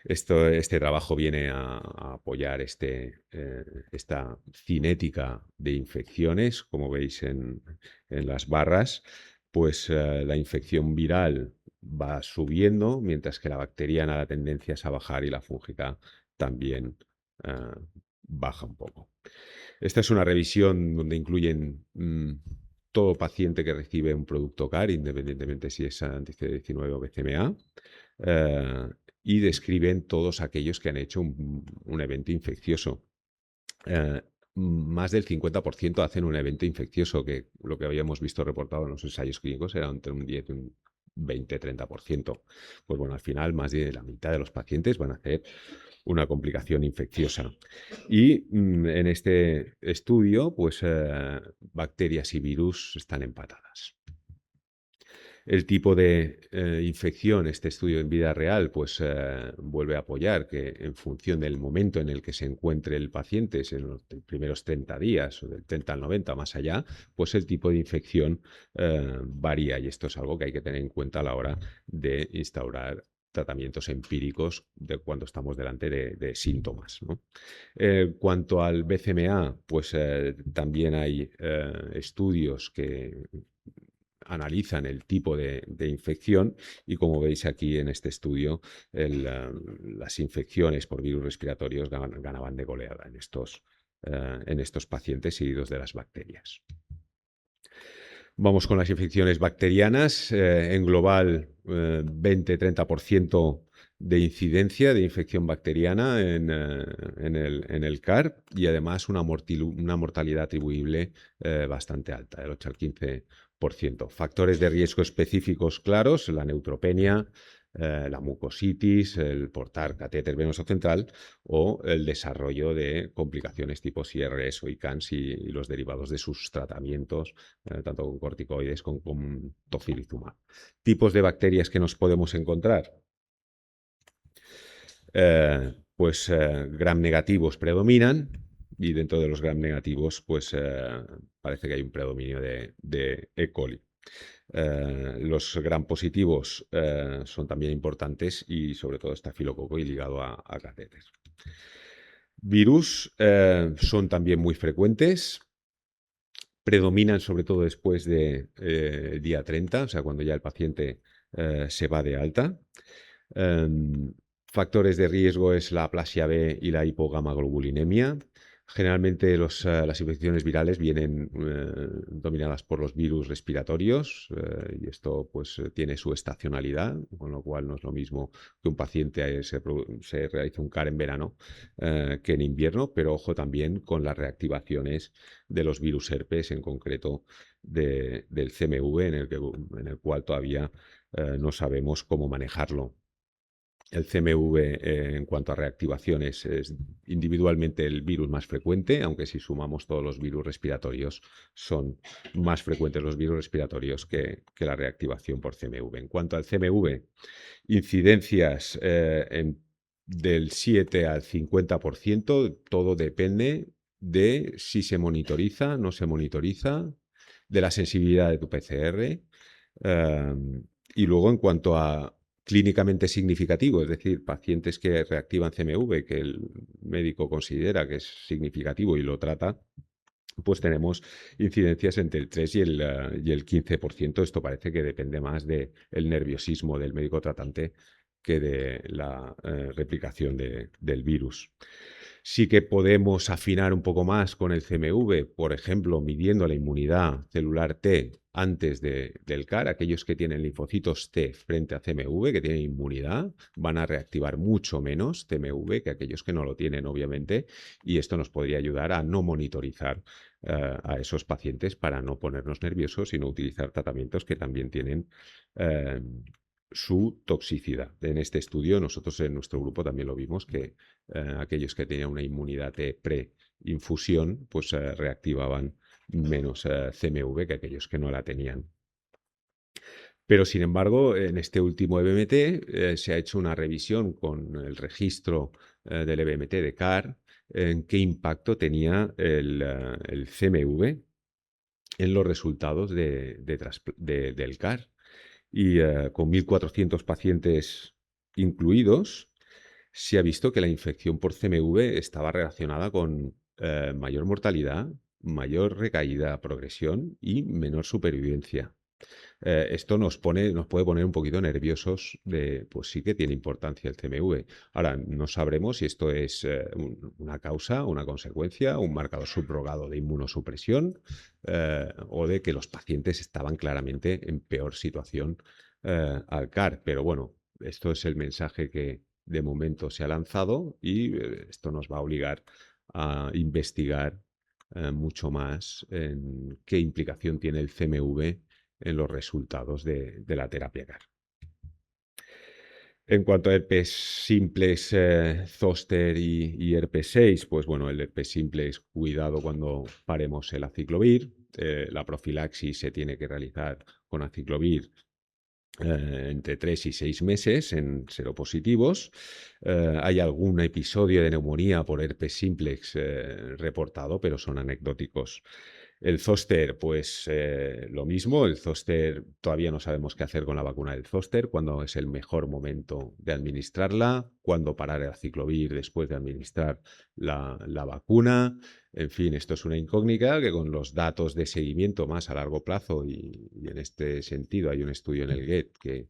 Este trabajo viene a apoyar esta cinética de infecciones. Como veis en las barras, pues la infección viral va subiendo, mientras que la bacteriana la tendencia es a bajar, y la fúngica también baja un poco. Esta es una revisión donde incluyen todo paciente que recibe un producto CAR, independientemente si es anti-CD19 o BCMA, y describen todos aquellos que han hecho un evento infeccioso. Más del 50% hacen un evento infeccioso, que lo que habíamos visto reportado en los ensayos clínicos era entre un 10 y un 20-30%. Pues bueno, al final más de la mitad de los pacientes van a hacer una complicación infecciosa. Y en este estudio, pues bacterias y virus están empatadas. El tipo de infección, este estudio en vida real, pues vuelve a apoyar que en función del momento en el que se encuentre el paciente, en los primeros 30 días o del 30 al 90 más allá, pues el tipo de infección varía, y esto es algo que hay que tener en cuenta a la hora de instaurar tratamientos empíricos de cuando estamos delante de síntomas, ¿no? Cuanto al BCMA, pues también hay estudios que analizan el tipo de infección, y como veis aquí en este estudio, las infecciones por virus respiratorios ganaban de goleada en estos pacientes, seguidos de las bacterias. Vamos con las infecciones bacterianas. En global, 20-30% de incidencia de infección bacteriana en el CAR, y además una mortalidad atribuible bastante alta, del 8 al 15%. Factores de riesgo específicos claros: la neutropenia, la mucositis, el portar catéter venoso central, o el desarrollo de complicaciones tipo CRS o ICANS y los derivados de sus tratamientos, tanto con corticoides como con tocilizumab. Tipos de bacterias que nos podemos encontrar. Pues gram negativos predominan, y dentro de los gram negativos pues parece que hay un predominio de E. coli. Los gram positivos son también importantes, y sobre todo estafilococo y ligado a catéter. Virus son también muy frecuentes, predominan sobre todo después de día 30, o sea, cuando ya el paciente se va de alta. Factores de riesgo es la aplasia B y la hipogamaglobulinemia. Generalmente las infecciones virales vienen dominadas por los virus respiratorios, y esto pues tiene su estacionalidad, con lo cual no es lo mismo que un paciente se realice un CAR en verano que en invierno, pero ojo también con las reactivaciones de los virus herpes, en concreto del CMV, en el cual todavía no sabemos cómo manejarlo. El CMV en cuanto a reactivaciones es individualmente el virus más frecuente, aunque si sumamos todos los virus respiratorios son más frecuentes los virus respiratorios que la reactivación por CMV. En cuanto al CMV, incidencias del 7 al 50%, todo depende de si se monitoriza, no se monitoriza, de la sensibilidad de tu PCR. Y luego en cuanto a clínicamente significativo, es decir, pacientes que reactivan CMV, que el médico considera que es significativo y lo trata, pues tenemos incidencias entre el 3 y el 15%. Esto parece que depende más del nerviosismo del médico tratante que de la replicación del virus. Sí que podemos afinar un poco más con el CMV, por ejemplo, midiendo la inmunidad celular T antes del CAR. Aquellos que tienen linfocitos T frente a CMV, que tienen inmunidad, van a reactivar mucho menos CMV que aquellos que no lo tienen, obviamente, y esto nos podría ayudar a no monitorizar a esos pacientes para no ponernos nerviosos y no utilizar tratamientos que también tienen su toxicidad. En este estudio, nosotros en nuestro grupo también lo vimos, que aquellos que tenían una inmunidad pre-infusión, pues reactivaban menos CMV que aquellos que no la tenían. Pero, sin embargo, en este último EBMT se ha hecho una revisión con el registro del EBMT de CAR en qué impacto tenía el CMV en los resultados del CAR. Y con 1.400 pacientes incluidos, se ha visto que la infección por CMV estaba relacionada con mayor mortalidad, mayor recaída, progresión y menor supervivencia. Esto nos puede poner un poquito nerviosos pues sí que tiene importancia el CMV. Ahora, no sabremos si esto es una causa, una consecuencia, un marcador subrogado de inmunosupresión o de que los pacientes estaban claramente en peor situación al CAR. Pero bueno, esto es el mensaje que de momento se ha lanzado y esto nos va a obligar a investigar mucho más en qué implicación tiene el CMV en los resultados de la terapia CAR. En cuanto a herpes simplex, zóster y herpes 6, pues bueno, el herpes simplex, cuidado cuando paremos el aciclovir. La profilaxis se tiene que realizar con aciclovir entre 3 y 6 meses en seropositivos. Hay algún episodio de neumonía por herpes simplex reportado, pero son anecdóticos. El zóster, pues lo mismo. El zóster, todavía no sabemos qué hacer con la vacuna del zóster, cuándo es el mejor momento de administrarla, cuándo parar el aciclovir después de administrar la vacuna. En fin, esto es una incógnita que con los datos de seguimiento más a largo plazo y en este sentido hay un estudio en el GET que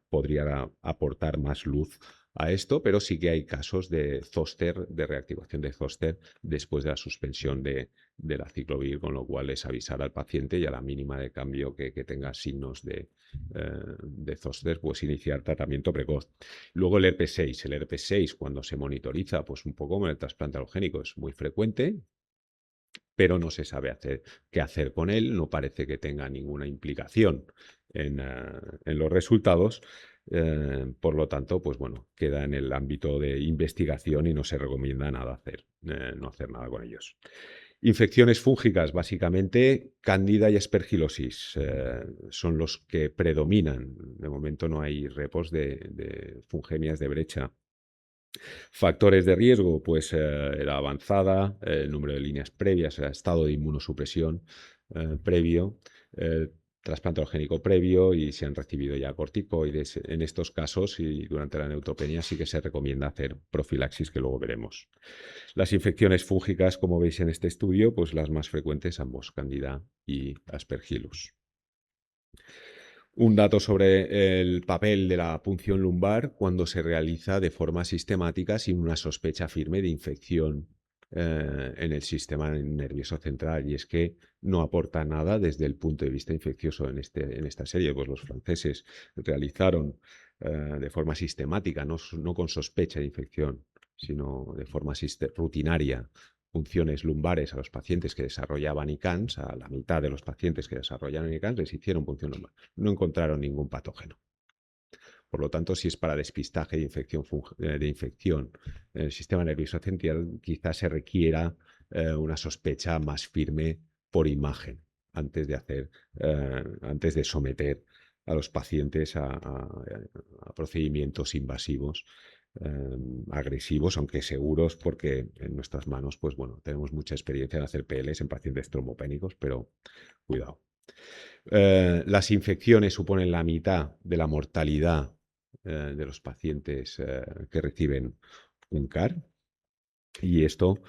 podría aportar más luz a esto, pero sí que hay casos de zóster, de reactivación de zóster después de la suspensión del aciclovir, con lo cual es avisar al paciente y a la mínima de cambio que tenga signos de zóster, pues iniciar tratamiento precoz. Luego el herpes 6. El herpes 6, cuando se monitoriza, pues un poco como el trasplante alogénico, es muy frecuente, pero no se sabe qué hacer con él, no parece que tenga ninguna implicación en los resultados. Por lo tanto, pues bueno, queda en el ámbito de investigación y no se recomienda nada no hacer nada con ellos. Infecciones fúngicas, básicamente Cándida y Aspergilosis son los que predominan. De momento no hay repos de fungemias de brecha. Factores de riesgo, pues la avanzada, el número de líneas previas, el estado de inmunosupresión previo, trasplante alogénico previo y se han recibido ya corticoides. En estos casos y durante la neutropenia sí que se recomienda hacer profilaxis, que luego veremos. Las infecciones fúngicas, como veis en este estudio, pues las más frecuentes ambos, Candida y Aspergillus. Un dato sobre el papel de la punción lumbar cuando se realiza de forma sistemática sin una sospecha firme de infección en el sistema nervioso central, y es que no aporta nada desde el punto de vista infeccioso en esta serie. Pues los franceses realizaron de forma sistemática, no con sospecha de infección, sino de forma rutinaria, punciones lumbares a los pacientes que desarrollaban ICANS. A la mitad de los pacientes que desarrollaron ICANS les hicieron punción lumbar. No encontraron ningún patógeno. Por lo tanto, si es para despistaje de infección en el sistema nervioso central, quizás se requiera una sospecha más firme por imagen antes de someter a los pacientes a procedimientos invasivos, agresivos, aunque seguros, porque en nuestras manos, pues bueno, tenemos mucha experiencia en hacer PLs en pacientes trombopénicos, pero cuidado. Las infecciones suponen la mitad de la mortalidad de los pacientes que reciben un CAR, y esto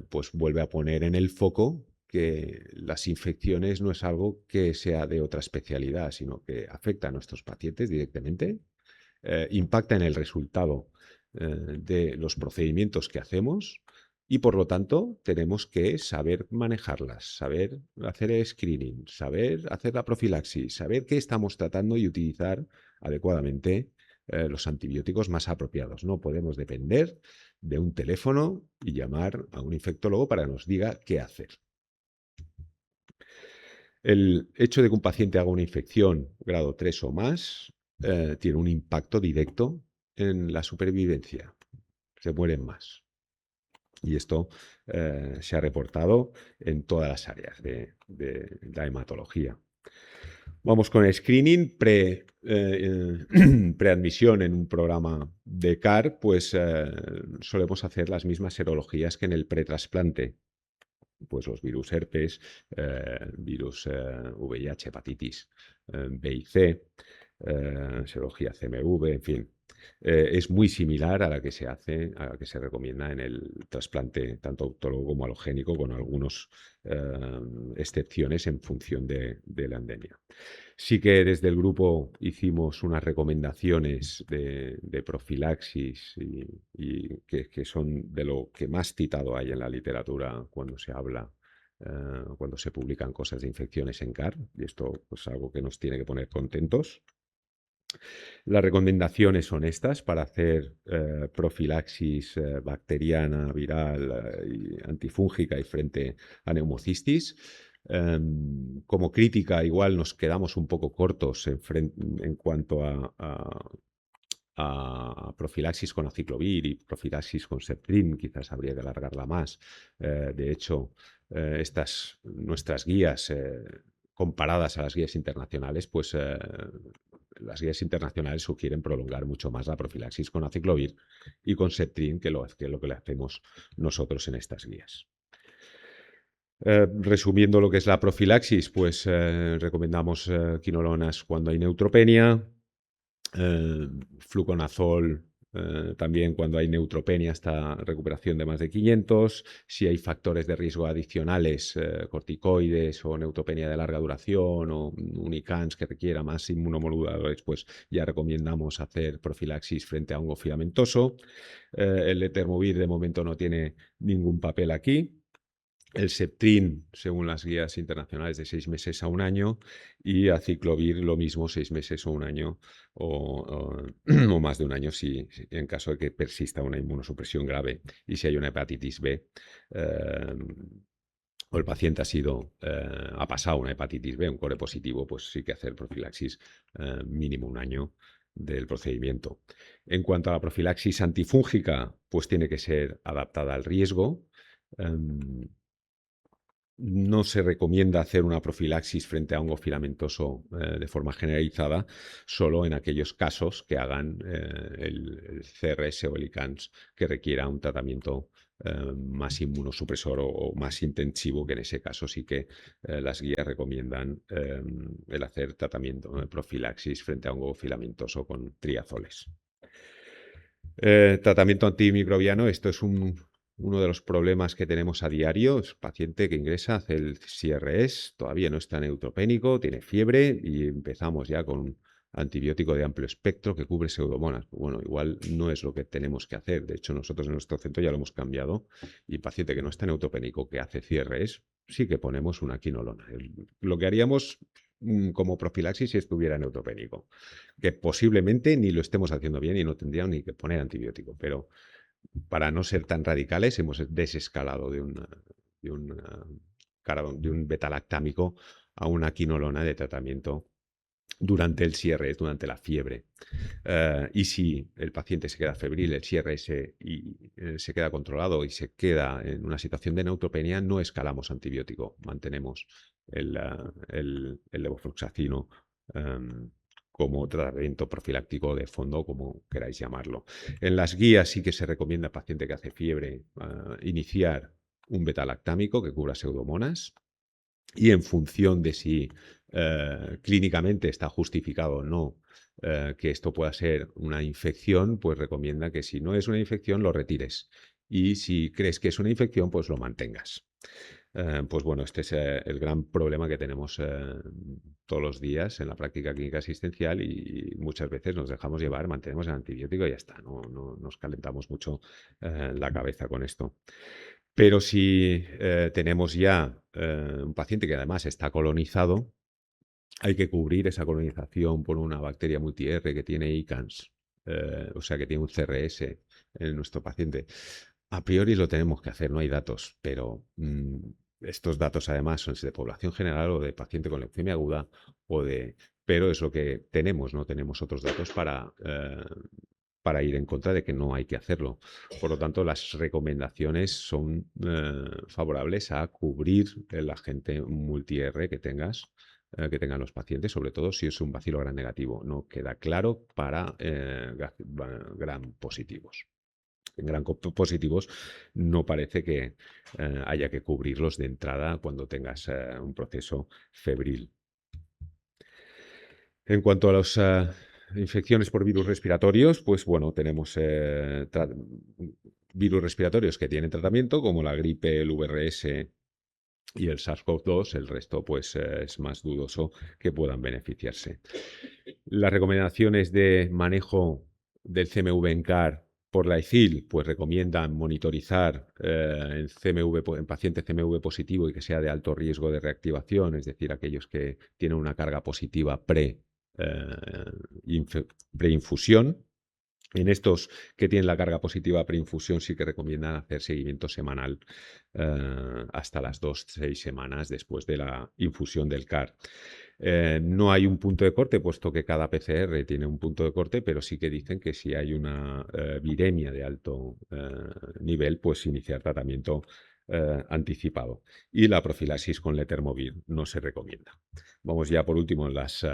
pues vuelve a poner en el foco que las infecciones no es algo que sea de otra especialidad, sino que afecta a nuestros pacientes directamente, impacta en el resultado de los procedimientos que hacemos y, por lo tanto, tenemos que saber manejarlas, saber hacer el screening, saber hacer la profilaxis, saber qué estamos tratando y utilizar adecuadamente los antibióticos más apropiados. No podemos depender de un teléfono y llamar a un infectólogo para que nos diga qué hacer. El hecho de que un paciente haga una infección grado 3 o más tiene un impacto directo en la supervivencia. Se mueren más. Y esto se ha reportado en todas las áreas de la hematología. Vamos con el screening preadmisión en un programa de CAR, pues solemos hacer las mismas serologías que en el pretrasplante. Pues los virus herpes, virus VIH, hepatitis B y C, serología CMV, en fin. Es muy similar a la que se hace, a la que se recomienda en el trasplante tanto autólogo como alogénico, con algunas excepciones en función de la endemia. Sí que desde el grupo hicimos unas recomendaciones de profilaxis y que son de lo que más citado hay en la literatura cuando se habla, cuando se publican cosas de infecciones en CAR, y esto es pues, algo que nos tiene que poner contentos. Las recomendaciones son estas para hacer profilaxis bacteriana, viral, y antifúngica y frente a neumocistis. Como crítica, igual nos quedamos un poco cortos en cuanto a profilaxis con aciclovir y profilaxis con Septrin, quizás habría que alargarla más. De hecho, nuestras guías comparadas a las guías internacionales, pues las guías internacionales sugieren prolongar mucho más la profilaxis con aciclovir y con Septrin que lo que le hacemos nosotros en estas guías. Resumiendo lo que es la profilaxis, pues recomendamos quinolonas cuando hay neutropenia, fluconazol también cuando hay neutropenia hasta recuperación de más de 500. Si hay factores de riesgo adicionales, corticoides o neutropenia de larga duración o unicans que requiera más inmunomoduladores, pues ya recomendamos hacer profilaxis frente a hongo filamentoso. El etermovir de momento no tiene ningún papel aquí. El Septrin, según las guías internacionales, de 6 meses a 1 año, y aciclovir lo mismo, 6 meses o 1 año o más de 1 año si en caso de que persista una inmunosupresión grave y si hay una hepatitis B o el paciente ha pasado una hepatitis B, un core positivo, pues sí que hacer profilaxis mínimo 1 año del procedimiento. En cuanto a la profilaxis antifúngica, pues tiene que ser adaptada al riesgo. No se recomienda hacer una profilaxis frente a hongo filamentoso de forma generalizada, solo en aquellos casos que hagan el CRS o el ICANS que requiera un tratamiento más inmunosupresor o más intensivo, que en ese caso sí que las guías recomiendan el hacer tratamiento de profilaxis frente a hongo filamentoso con triazoles. Tratamiento antimicrobiano, esto es uno de los problemas que tenemos a diario. Es paciente que ingresa, hace el CRS, todavía no está neutropénico, tiene fiebre y empezamos ya con un antibiótico de amplio espectro que cubre pseudomonas. Bueno, igual no es lo que tenemos que hacer. De hecho, nosotros en nuestro centro ya lo hemos cambiado y paciente que no está neutropénico, que hace CRS, sí que ponemos una quinolona. Lo que haríamos como profilaxis si estuviera neutropénico, que posiblemente ni lo estemos haciendo bien y no tendríamos ni que poner antibiótico, pero para no ser tan radicales, hemos desescalado de un betalactámico a una quinolona de tratamiento durante el CRS, durante la fiebre. Y si el paciente se queda febril, el CRS se queda controlado y se queda en una situación de neutropenia, no escalamos antibiótico, mantenemos el levofloxacino como tratamiento profiláctico de fondo, como queráis llamarlo. En las guías sí que se recomienda al paciente que hace fiebre iniciar un betalactámico que cubra pseudomonas, y en función de si clínicamente está justificado o no que esto pueda ser una infección, pues recomienda que si no es una infección lo retires, y si crees que es una infección, pues lo mantengas. Pues bueno, este es el gran problema que tenemos todos los días en la práctica clínica asistencial, y muchas veces nos dejamos llevar, mantenemos el antibiótico y ya está, no nos calentamos mucho la cabeza con esto. Pero si tenemos ya un paciente que además está colonizado, hay que cubrir esa colonización por una bacteria multi-R que tiene ICANS, o sea, que tiene un CRS en nuestro paciente. A priori lo tenemos que hacer, no hay datos, pero estos datos además son de población general o de paciente con leucemia aguda, pero es lo que tenemos, no tenemos otros datos para ir en contra de que no hay que hacerlo. Por lo tanto, las recomendaciones son favorables a cubrir el agente multi-R que tengan los pacientes, sobre todo si es un bacilo gram negativo. No queda claro para gram positivos. En gram positivos no parece que haya que cubrirlos de entrada cuando tengas un proceso febril. En cuanto a las infecciones por virus respiratorios, pues bueno, tenemos virus respiratorios que tienen tratamiento, como la gripe, el VRS y el SARS-CoV-2. El resto pues es más dudoso que puedan beneficiarse. Las recomendaciones de manejo del CMV en CAR por la ICIL pues recomiendan monitorizar en paciente CMV positivo y que sea de alto riesgo de reactivación, es decir, aquellos que tienen una carga positiva preinfusión. En estos que tienen la carga positiva preinfusión sí que recomiendan hacer seguimiento semanal hasta las 2-6 semanas después de la infusión del CAR. No hay un punto de corte, puesto que cada PCR tiene un punto de corte, pero sí que dicen que si hay una viremia de alto nivel, pues iniciar tratamiento anticipado. Y la profilaxis con letermovir no se recomienda. Vamos ya por último en las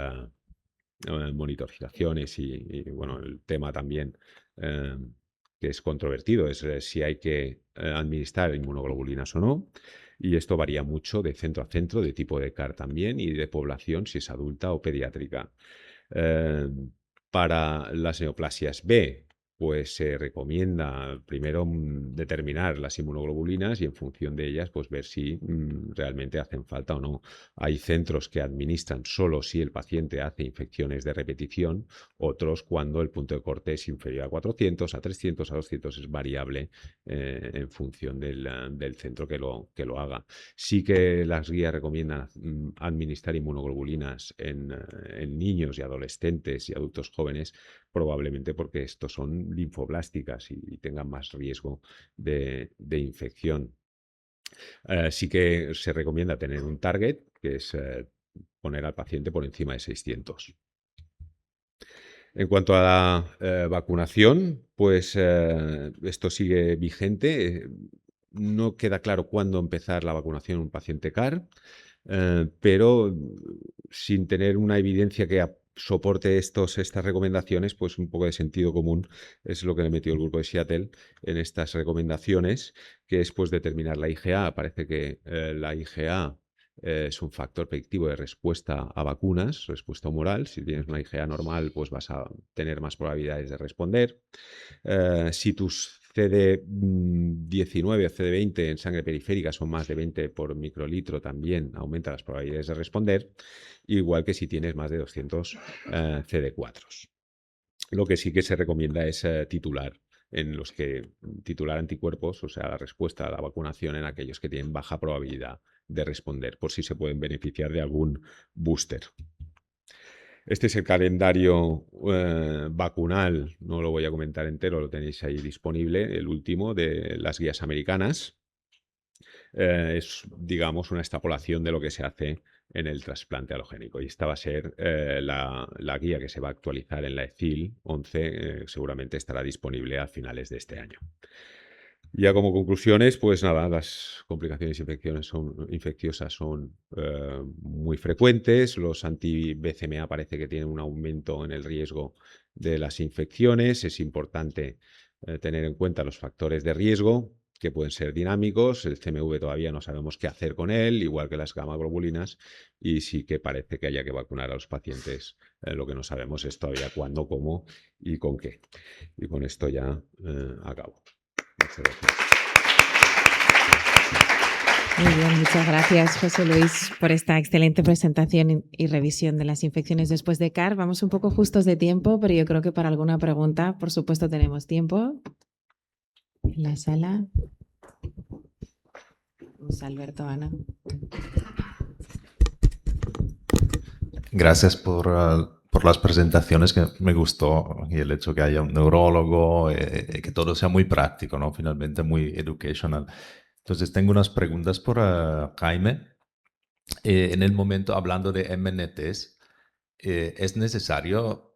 monitorizaciones y bueno, el tema también que es controvertido es si hay que administrar inmunoglobulinas o no, y esto varía mucho de centro a centro, de tipo de CAR también y de población, si es adulta o pediátrica. Para las neoplasias B, pues se recomienda primero determinar las inmunoglobulinas y en función de ellas pues ver si realmente hacen falta o no. Hay centros que administran solo si el paciente hace infecciones de repetición, otros cuando el punto de corte es inferior a 400, a 300, a 200, es variable en función del centro que lo haga. Sí que las guías recomiendan administrar inmunoglobulinas en niños y adolescentes y adultos jóvenes, probablemente porque estos son linfoblásticas y tengan más riesgo de infección. Sí que se recomienda tener un target, que es poner al paciente por encima de 600. En cuanto a la vacunación, pues esto sigue vigente. No queda claro cuándo empezar la vacunación en un paciente CAR, pero sin tener una evidencia que soporte estas recomendaciones, pues un poco de sentido común es lo que le metió el grupo de Seattle en estas recomendaciones, que es pues determinar la IgA. Parece que la IgA es un factor predictivo de respuesta a vacunas, respuesta humoral. Si tienes una IgA normal, pues vas a tener más probabilidades de responder. Si tus CD19 o CD20 en sangre periférica son más de 20 por microlitro, también aumenta las probabilidades de responder, igual que si tienes más de 200 CD4. Lo que sí que se recomienda es titular anticuerpos, o sea, la respuesta a la vacunación en aquellos que tienen baja probabilidad de responder, por si se pueden beneficiar de algún booster. Este es el calendario vacunal, no lo voy a comentar entero, lo tenéis ahí disponible, el último de las guías americanas. es, digamos, una extrapolación de lo que se hace en el trasplante halogénico. Y esta va a ser la guía que se va a actualizar en la ECIL 11, seguramente estará disponible a finales de este año. Ya como conclusiones, pues nada, las complicaciones infecciosas son muy frecuentes. Los anti-BCMA parece que tienen un aumento en el riesgo de las infecciones. Es importante tener en cuenta los factores de riesgo, que pueden ser dinámicos. El CMV todavía no sabemos qué hacer con él, igual que las gamma-globulinas, y sí que parece que haya que vacunar a los pacientes. Lo que no sabemos es todavía cuándo, cómo y con qué. Y con esto ya acabo. Muchas gracias. Muy bien, muchas gracias, José Luis, por esta excelente presentación y revisión de las infecciones después de CAR. Vamos un poco justos de tiempo, pero yo creo que para alguna pregunta, por supuesto, tenemos tiempo. En la sala. Vamos, Alberto, Ana. Gracias por las presentaciones, que me gustó, y el hecho que haya un neurólogo, que todo sea muy práctico, ¿no? Finalmente muy educational. Entonces tengo unas preguntas por Jaime. En el momento, hablando de MNTs, ¿es necesario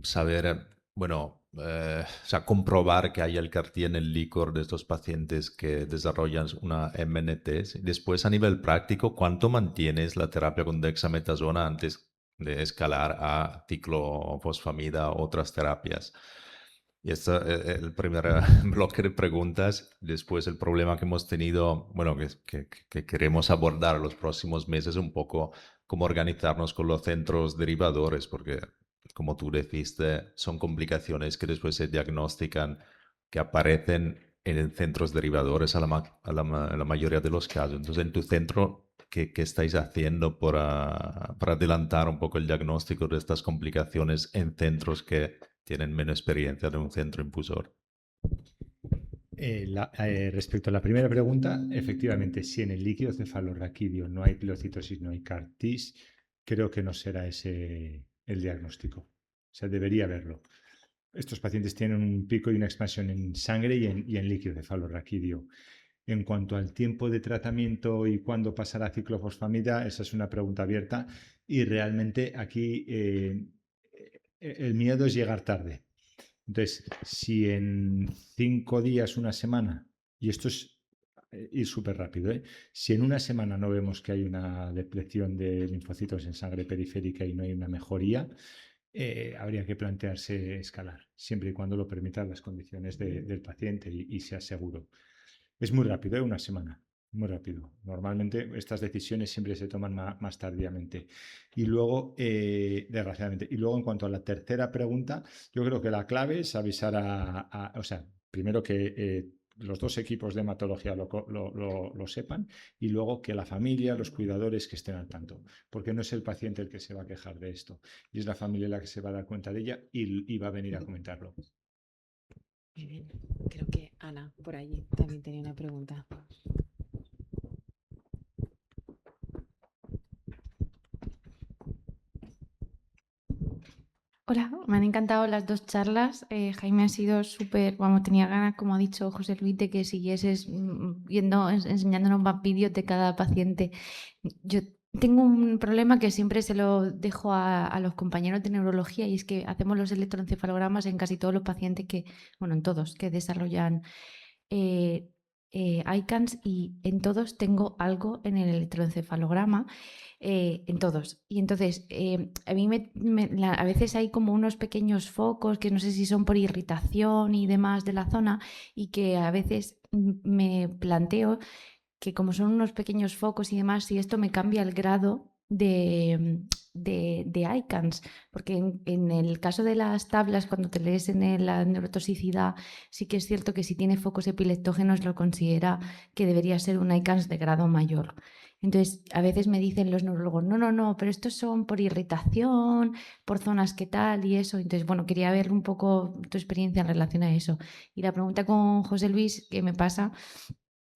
saber, bueno, o sea, comprobar que hay el CAR-T en el líquor de estos pacientes que desarrollan una MNT? Después, a nivel práctico, ¿cuánto mantienes la terapia con dexametasona antes de escalar a ciclofosfamida o otras terapias? Y este es el primer bloque de preguntas. Después, el problema que hemos tenido, bueno, que queremos abordar los próximos meses, un poco cómo organizarnos con los centros derivadores, porque, como tú deciste, son complicaciones que después se diagnostican, que aparecen en centros derivadores en la mayoría de los casos. Entonces, en tu centro, ¿qué estáis haciendo para adelantar un poco el diagnóstico de estas complicaciones en centros que tienen menos experiencia de un centro infusor? Respecto a la primera pregunta, efectivamente, si en el líquido cefalorraquídeo no hay pilocitosis, no hay CAR-Ts, creo que no será ese el diagnóstico. O sea, debería haberlo. Estos pacientes tienen un pico y una expansión en sangre y en líquido cefalorraquídeo. En cuanto al tiempo de tratamiento y cuándo pasará a ciclofosfamida, esa es una pregunta abierta, y realmente aquí el miedo es llegar tarde. Entonces, si en 5 días, una semana, y esto es ir súper rápido, si en una semana no vemos que hay una depleción de linfocitos en sangre periférica y no hay una mejoría, habría que plantearse escalar, siempre y cuando lo permitan las condiciones del paciente y sea seguro. Es muy rápido, una semana, muy rápido. Normalmente estas decisiones siempre se toman más tardíamente. Y luego, desgraciadamente, y luego en cuanto a la tercera pregunta, yo creo que la clave es avisar o sea, primero que los dos equipos de hematología lo sepan, y luego que la familia, los cuidadores, que estén al tanto, porque no es el paciente el que se va a quejar de esto, y es la familia la que se va a dar cuenta de ella y va a venir a comentarlo. Muy bien. Creo que Ana, por allí, también tenía una pregunta. Hola, me han encantado las dos charlas. Jaime ha sido súper, vamos, tenía ganas, como ha dicho José Luis, de que siguieses enseñándonos más vídeos de cada paciente. Yo tengo un problema que siempre se lo dejo a los compañeros de neurología, y es que hacemos los electroencefalogramas en casi todos los pacientes bueno, en todos, que desarrollan ICANS, y en todos tengo algo en el electroencefalograma. En todos. Y entonces, a mí a veces hay como unos pequeños focos que no sé si son por irritación y demás de la zona, y que a veces me planteo que, como son unos pequeños focos y demás, si esto me cambia el grado de ICANS, porque en el caso de las tablas, cuando te lees en la neurotoxicidad, sí que es cierto que si tiene focos epileptógenos lo considera que debería ser un ICANS de grado mayor. Entonces, a veces me dicen los neurólogos, no, pero estos son por irritación, por zonas que tal y eso. Entonces, bueno, quería ver un poco tu experiencia en relación a eso. Y la pregunta con José Luis, ¿qué me pasa?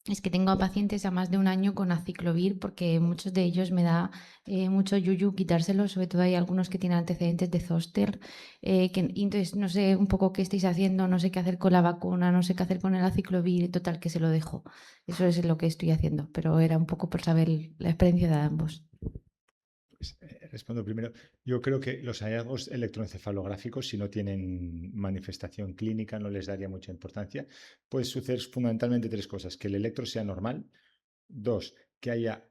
es que tengo a pacientes a más de 1 año con aciclovir porque muchos de ellos me da mucho yuyu quitárselos, sobre todo hay algunos que tienen antecedentes de zóster, y entonces no sé un poco qué estáis haciendo, no sé qué hacer con la vacuna, no sé qué hacer con el aciclovir, total que se lo dejo. Eso es lo que estoy haciendo, pero era un poco por saber la experiencia de ambos. Respondo primero. Yo creo que los hallazgos electroencefalográficos, si no tienen manifestación clínica, no les daría mucha importancia. Puede suceder fundamentalmente 3 cosas: que el electro sea normal, 2, que haya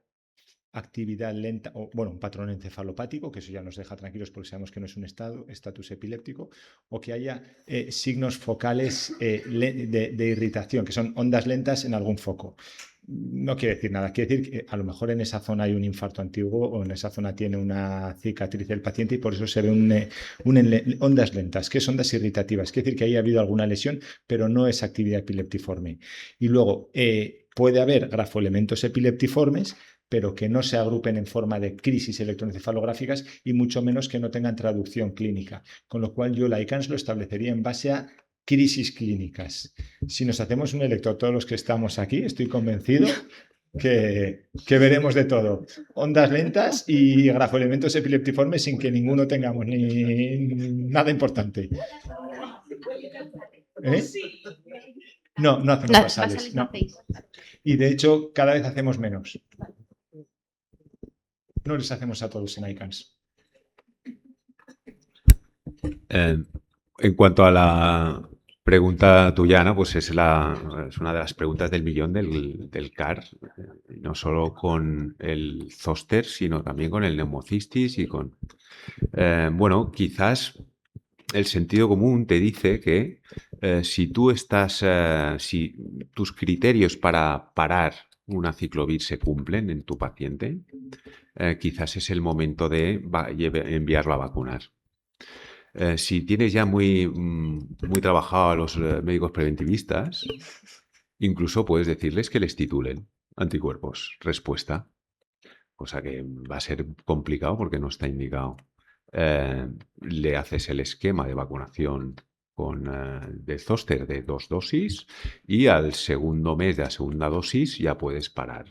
actividad lenta, o bueno, un patrón encefalopático, que eso ya nos deja tranquilos porque sabemos que no es un estatus epiléptico, o que haya signos focales de irritación, que son ondas lentas en algún foco. No quiere decir nada, quiere decir que a lo mejor en esa zona hay un infarto antiguo o en esa zona tiene una cicatriz del paciente y por eso se ve ondas lentas. ¿Qué es ondas irritativas? Quiere decir que ahí ha habido alguna lesión, pero no es actividad epileptiforme. Y luego puede haber grafoelementos epileptiformes, pero que no se agrupen en forma de crisis electroencefalográficas y mucho menos que no tengan traducción clínica. Con lo cual yo la ICANS lo establecería en base a crisis clínicas. Si nos hacemos un electro, todos los que estamos aquí, estoy convencido que veremos de todo. Ondas lentas y grafoelementos epileptiformes sin que ninguno tengamos nada importante. No hacemos basales. No. Y de hecho, cada vez hacemos menos. No les hacemos a todos en ICANS. En cuanto a la pregunta tuya, Ana, pues es una de las preguntas del millón del CAR, no solo con el zóster, sino también con el neumocistis y con... bueno, quizás el sentido común te dice que si tus criterios para parar un aciclovir se cumplen en tu paciente, quizás es el momento de enviarlo a vacunar. Si tienes ya muy trabajado a los médicos preventivistas, incluso puedes decirles que les titulen anticuerpos respuesta, cosa que va a ser complicado porque no está indicado. Le haces el esquema de vacunación de zóster de 2 dosis y al segundo mes de la segunda dosis ya puedes parar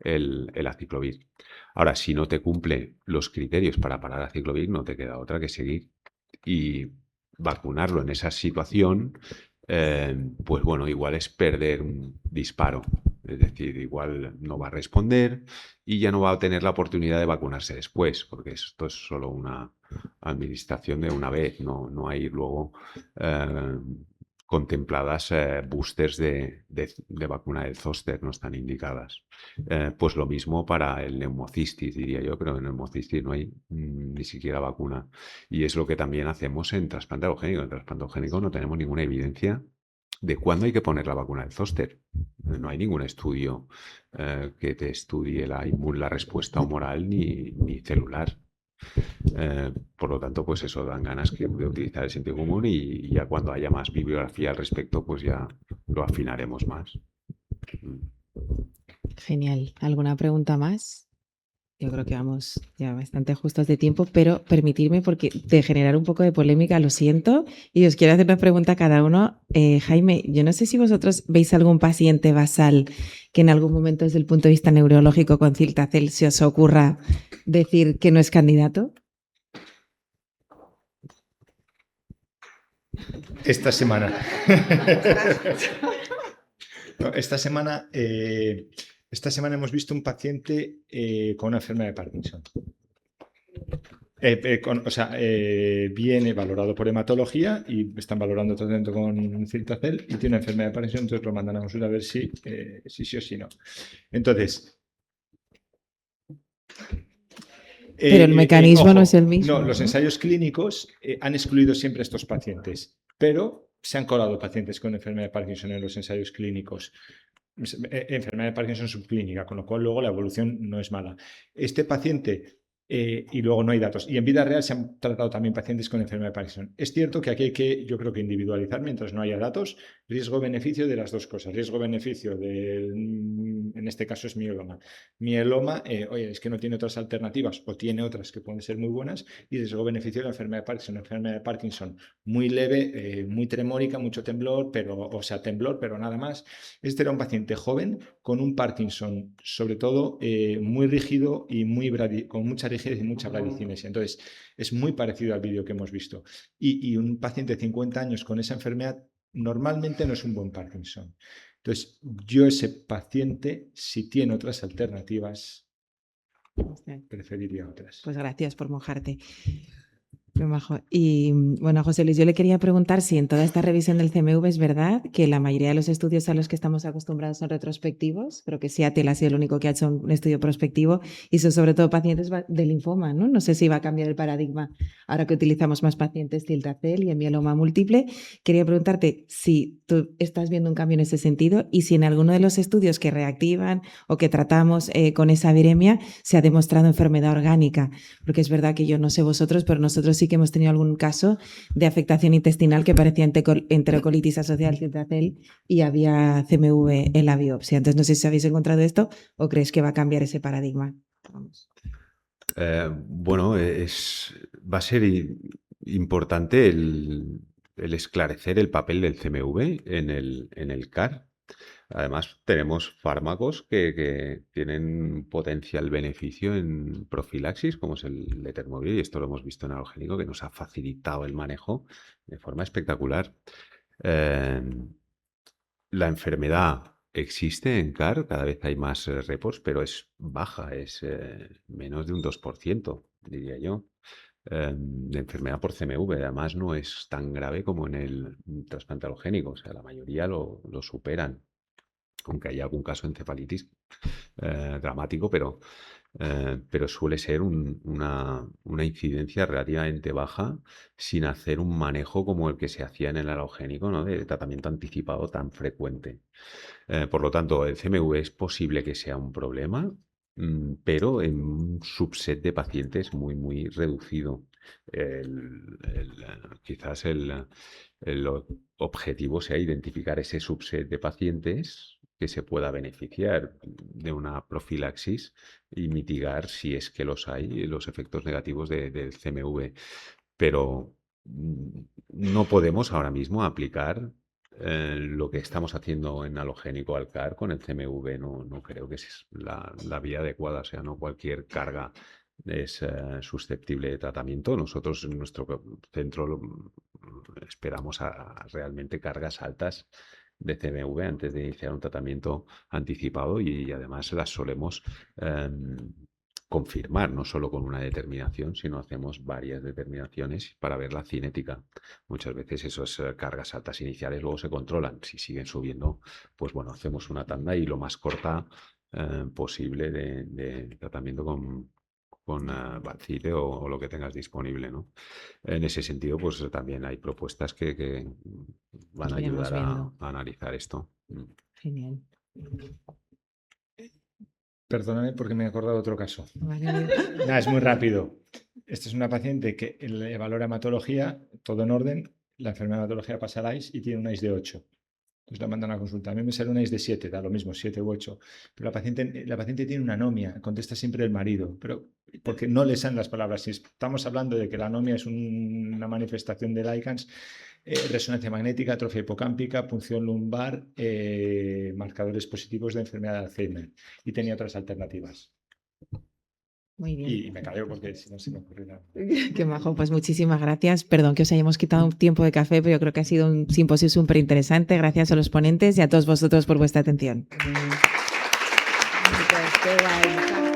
el aciclovir. Ahora, si no te cumple los criterios para parar aciclovir, no te queda otra que seguir y vacunarlo en esa situación, pues bueno, igual es perder un disparo. Es decir, igual no va a responder y ya no va a tener la oportunidad de vacunarse después, porque esto es solo una administración de una vez, no hay luego contempladas boosters de vacuna del zóster, no están indicadas. Pues lo mismo para el neumocistis, diría yo, pero en neumocistis no hay ni siquiera vacuna. Y es lo que también hacemos en trasplante alogénico. En trasplante alogénico no tenemos ninguna evidencia de cuándo hay que poner la vacuna del zóster. No hay ningún estudio que te estudie la respuesta humoral ni celular. Por lo tanto, pues eso, dan ganas de utilizar el sentido común y ya cuando haya más bibliografía al respecto, pues ya lo afinaremos más. Genial. ¿Alguna pregunta más? Yo creo que vamos ya bastante justos de tiempo, pero permitirme, porque de generar un poco de polémica, lo siento, y os quiero hacer una pregunta a cada uno. Jaime, yo no sé si vosotros veis algún paciente basal que en algún momento desde el punto de vista neurológico con ciltacel se os ocurra decir que no es candidato. Esta semana. Esta semana hemos visto un paciente con una enfermedad de Parkinson. Viene valorado por hematología y están valorando tratamiento con ciltacel y tiene una enfermedad de Parkinson, entonces lo mandan a consulta a ver si sí o si no. Entonces... Pero el mecanismo no es el mismo. No, los ensayos clínicos han excluido siempre a estos pacientes, pero se han colado pacientes con enfermedad de Parkinson en los ensayos clínicos. Enfermedad de Parkinson subclínica, con lo cual luego la evolución no es mala. Este paciente y luego no hay datos. Y en vida real se han tratado también pacientes con enfermedad de Parkinson. Es cierto que aquí hay que, yo creo que individualizar mientras no haya datos, riesgo-beneficio de las dos cosas. Riesgo-beneficio en este caso es mieloma. Mieloma, oye, es que no tiene otras alternativas o tiene otras que pueden ser muy buenas, y riesgo-beneficio de la enfermedad de Parkinson. Enfermedad de Parkinson muy leve, muy tremórica, mucho temblor, temblor, pero nada más. Este era un paciente joven con un Parkinson, sobre todo muy rígido y con mucha rigidez y mucha bradicinesia. Entonces, es muy parecido al vídeo que hemos visto. Y un paciente de 50 años con esa enfermedad normalmente no es un buen Parkinson. Entonces, yo ese paciente, si tiene otras alternativas, preferiría otras. Pues gracias por mojarte. Muy majo. Y bueno, José Luis, yo le quería preguntar si en toda esta revisión del CMV es verdad que la mayoría de los estudios a los que estamos acostumbrados son retrospectivos, pero que Seattle ha sido el único que ha hecho un estudio prospectivo y son sobre todo pacientes de linfoma, ¿no? No sé si va a cambiar el paradigma ahora que utilizamos más pacientes cilta-cel y en mieloma múltiple. Quería preguntarte si tú estás viendo un cambio en ese sentido y si en alguno de los estudios que reactivan o que tratamos con esa viremia se ha demostrado enfermedad orgánica, porque es verdad que yo no sé vosotros, pero nosotros sí que hemos tenido algún caso de afectación intestinal que parecía enterocolitis asociada al cilta-cel y había CMV en la biopsia. Entonces, no sé si habéis encontrado esto o creéis que va a cambiar ese paradigma. Vamos. Bueno, va a ser importante el esclarecer el papel del CMV en el CAR. Además, tenemos fármacos que tienen potencial beneficio en profilaxis, como es el letermovir, y esto lo hemos visto en alogénico, que nos ha facilitado el manejo de forma espectacular. La enfermedad existe en CAR, cada vez hay más reports, pero es baja, es menos de un 2%, diría yo, de enfermedad por CMV. Además, no es tan grave como en el trasplante alogénico, o sea, la mayoría lo superan, aunque hay algún caso de encefalitis dramático, pero suele ser una incidencia relativamente baja sin hacer un manejo como el que se hacía en el alogénico, ¿no? De tratamiento anticipado tan frecuente. Por lo tanto, el CMV es posible que sea un problema, pero en un subset de pacientes muy, muy reducido. Quizás el objetivo sea identificar ese subset de pacientes que se pueda beneficiar de una profilaxis y mitigar, si es que los hay, los efectos negativos del CMV. Pero no podemos ahora mismo aplicar lo que estamos haciendo en alogénico al CAR con el CMV. No creo que es la vía adecuada. O sea, no cualquier carga es susceptible de tratamiento. Nosotros en nuestro centro esperamos a realmente cargas altas de CMV antes de iniciar un tratamiento anticipado, y además las solemos confirmar, no solo con una determinación, sino hacemos varias determinaciones para ver la cinética. Muchas veces esas cargas altas iniciales luego se controlan. Si siguen subiendo, pues bueno, hacemos una tanda y lo más corta posible de tratamiento con Valcite o lo que tengas disponible, ¿no? En ese sentido, pues también hay propuestas que van a ayudar a analizar esto. Genial. Perdóname porque me he acordado de otro caso. Vale. Nada, es muy rápido. Esta es una paciente que le valora hematología, todo en orden, la enfermedad de hematología pasa al ICE y tiene un ICE de 8. Entonces la mandan a consulta. A mí me sale un ICE de 7, da lo mismo, 7 u 8. Pero la paciente tiene una anomia, contesta siempre el marido, pero porque no le salen las palabras. Si estamos hablando de que la anomia es una manifestación del ICANS, resonancia magnética, atrofia hipocámpica, punción lumbar, marcadores positivos de enfermedad de Alzheimer, y tenía otras alternativas. Muy bien. Y me callo porque si no se me ocurre nada. Qué majo, pues muchísimas gracias. Perdón que os hayamos quitado un tiempo de café, pero yo creo que ha sido un simposio súper interesante. Gracias a los ponentes y a todos vosotros por vuestra atención. Qué guay.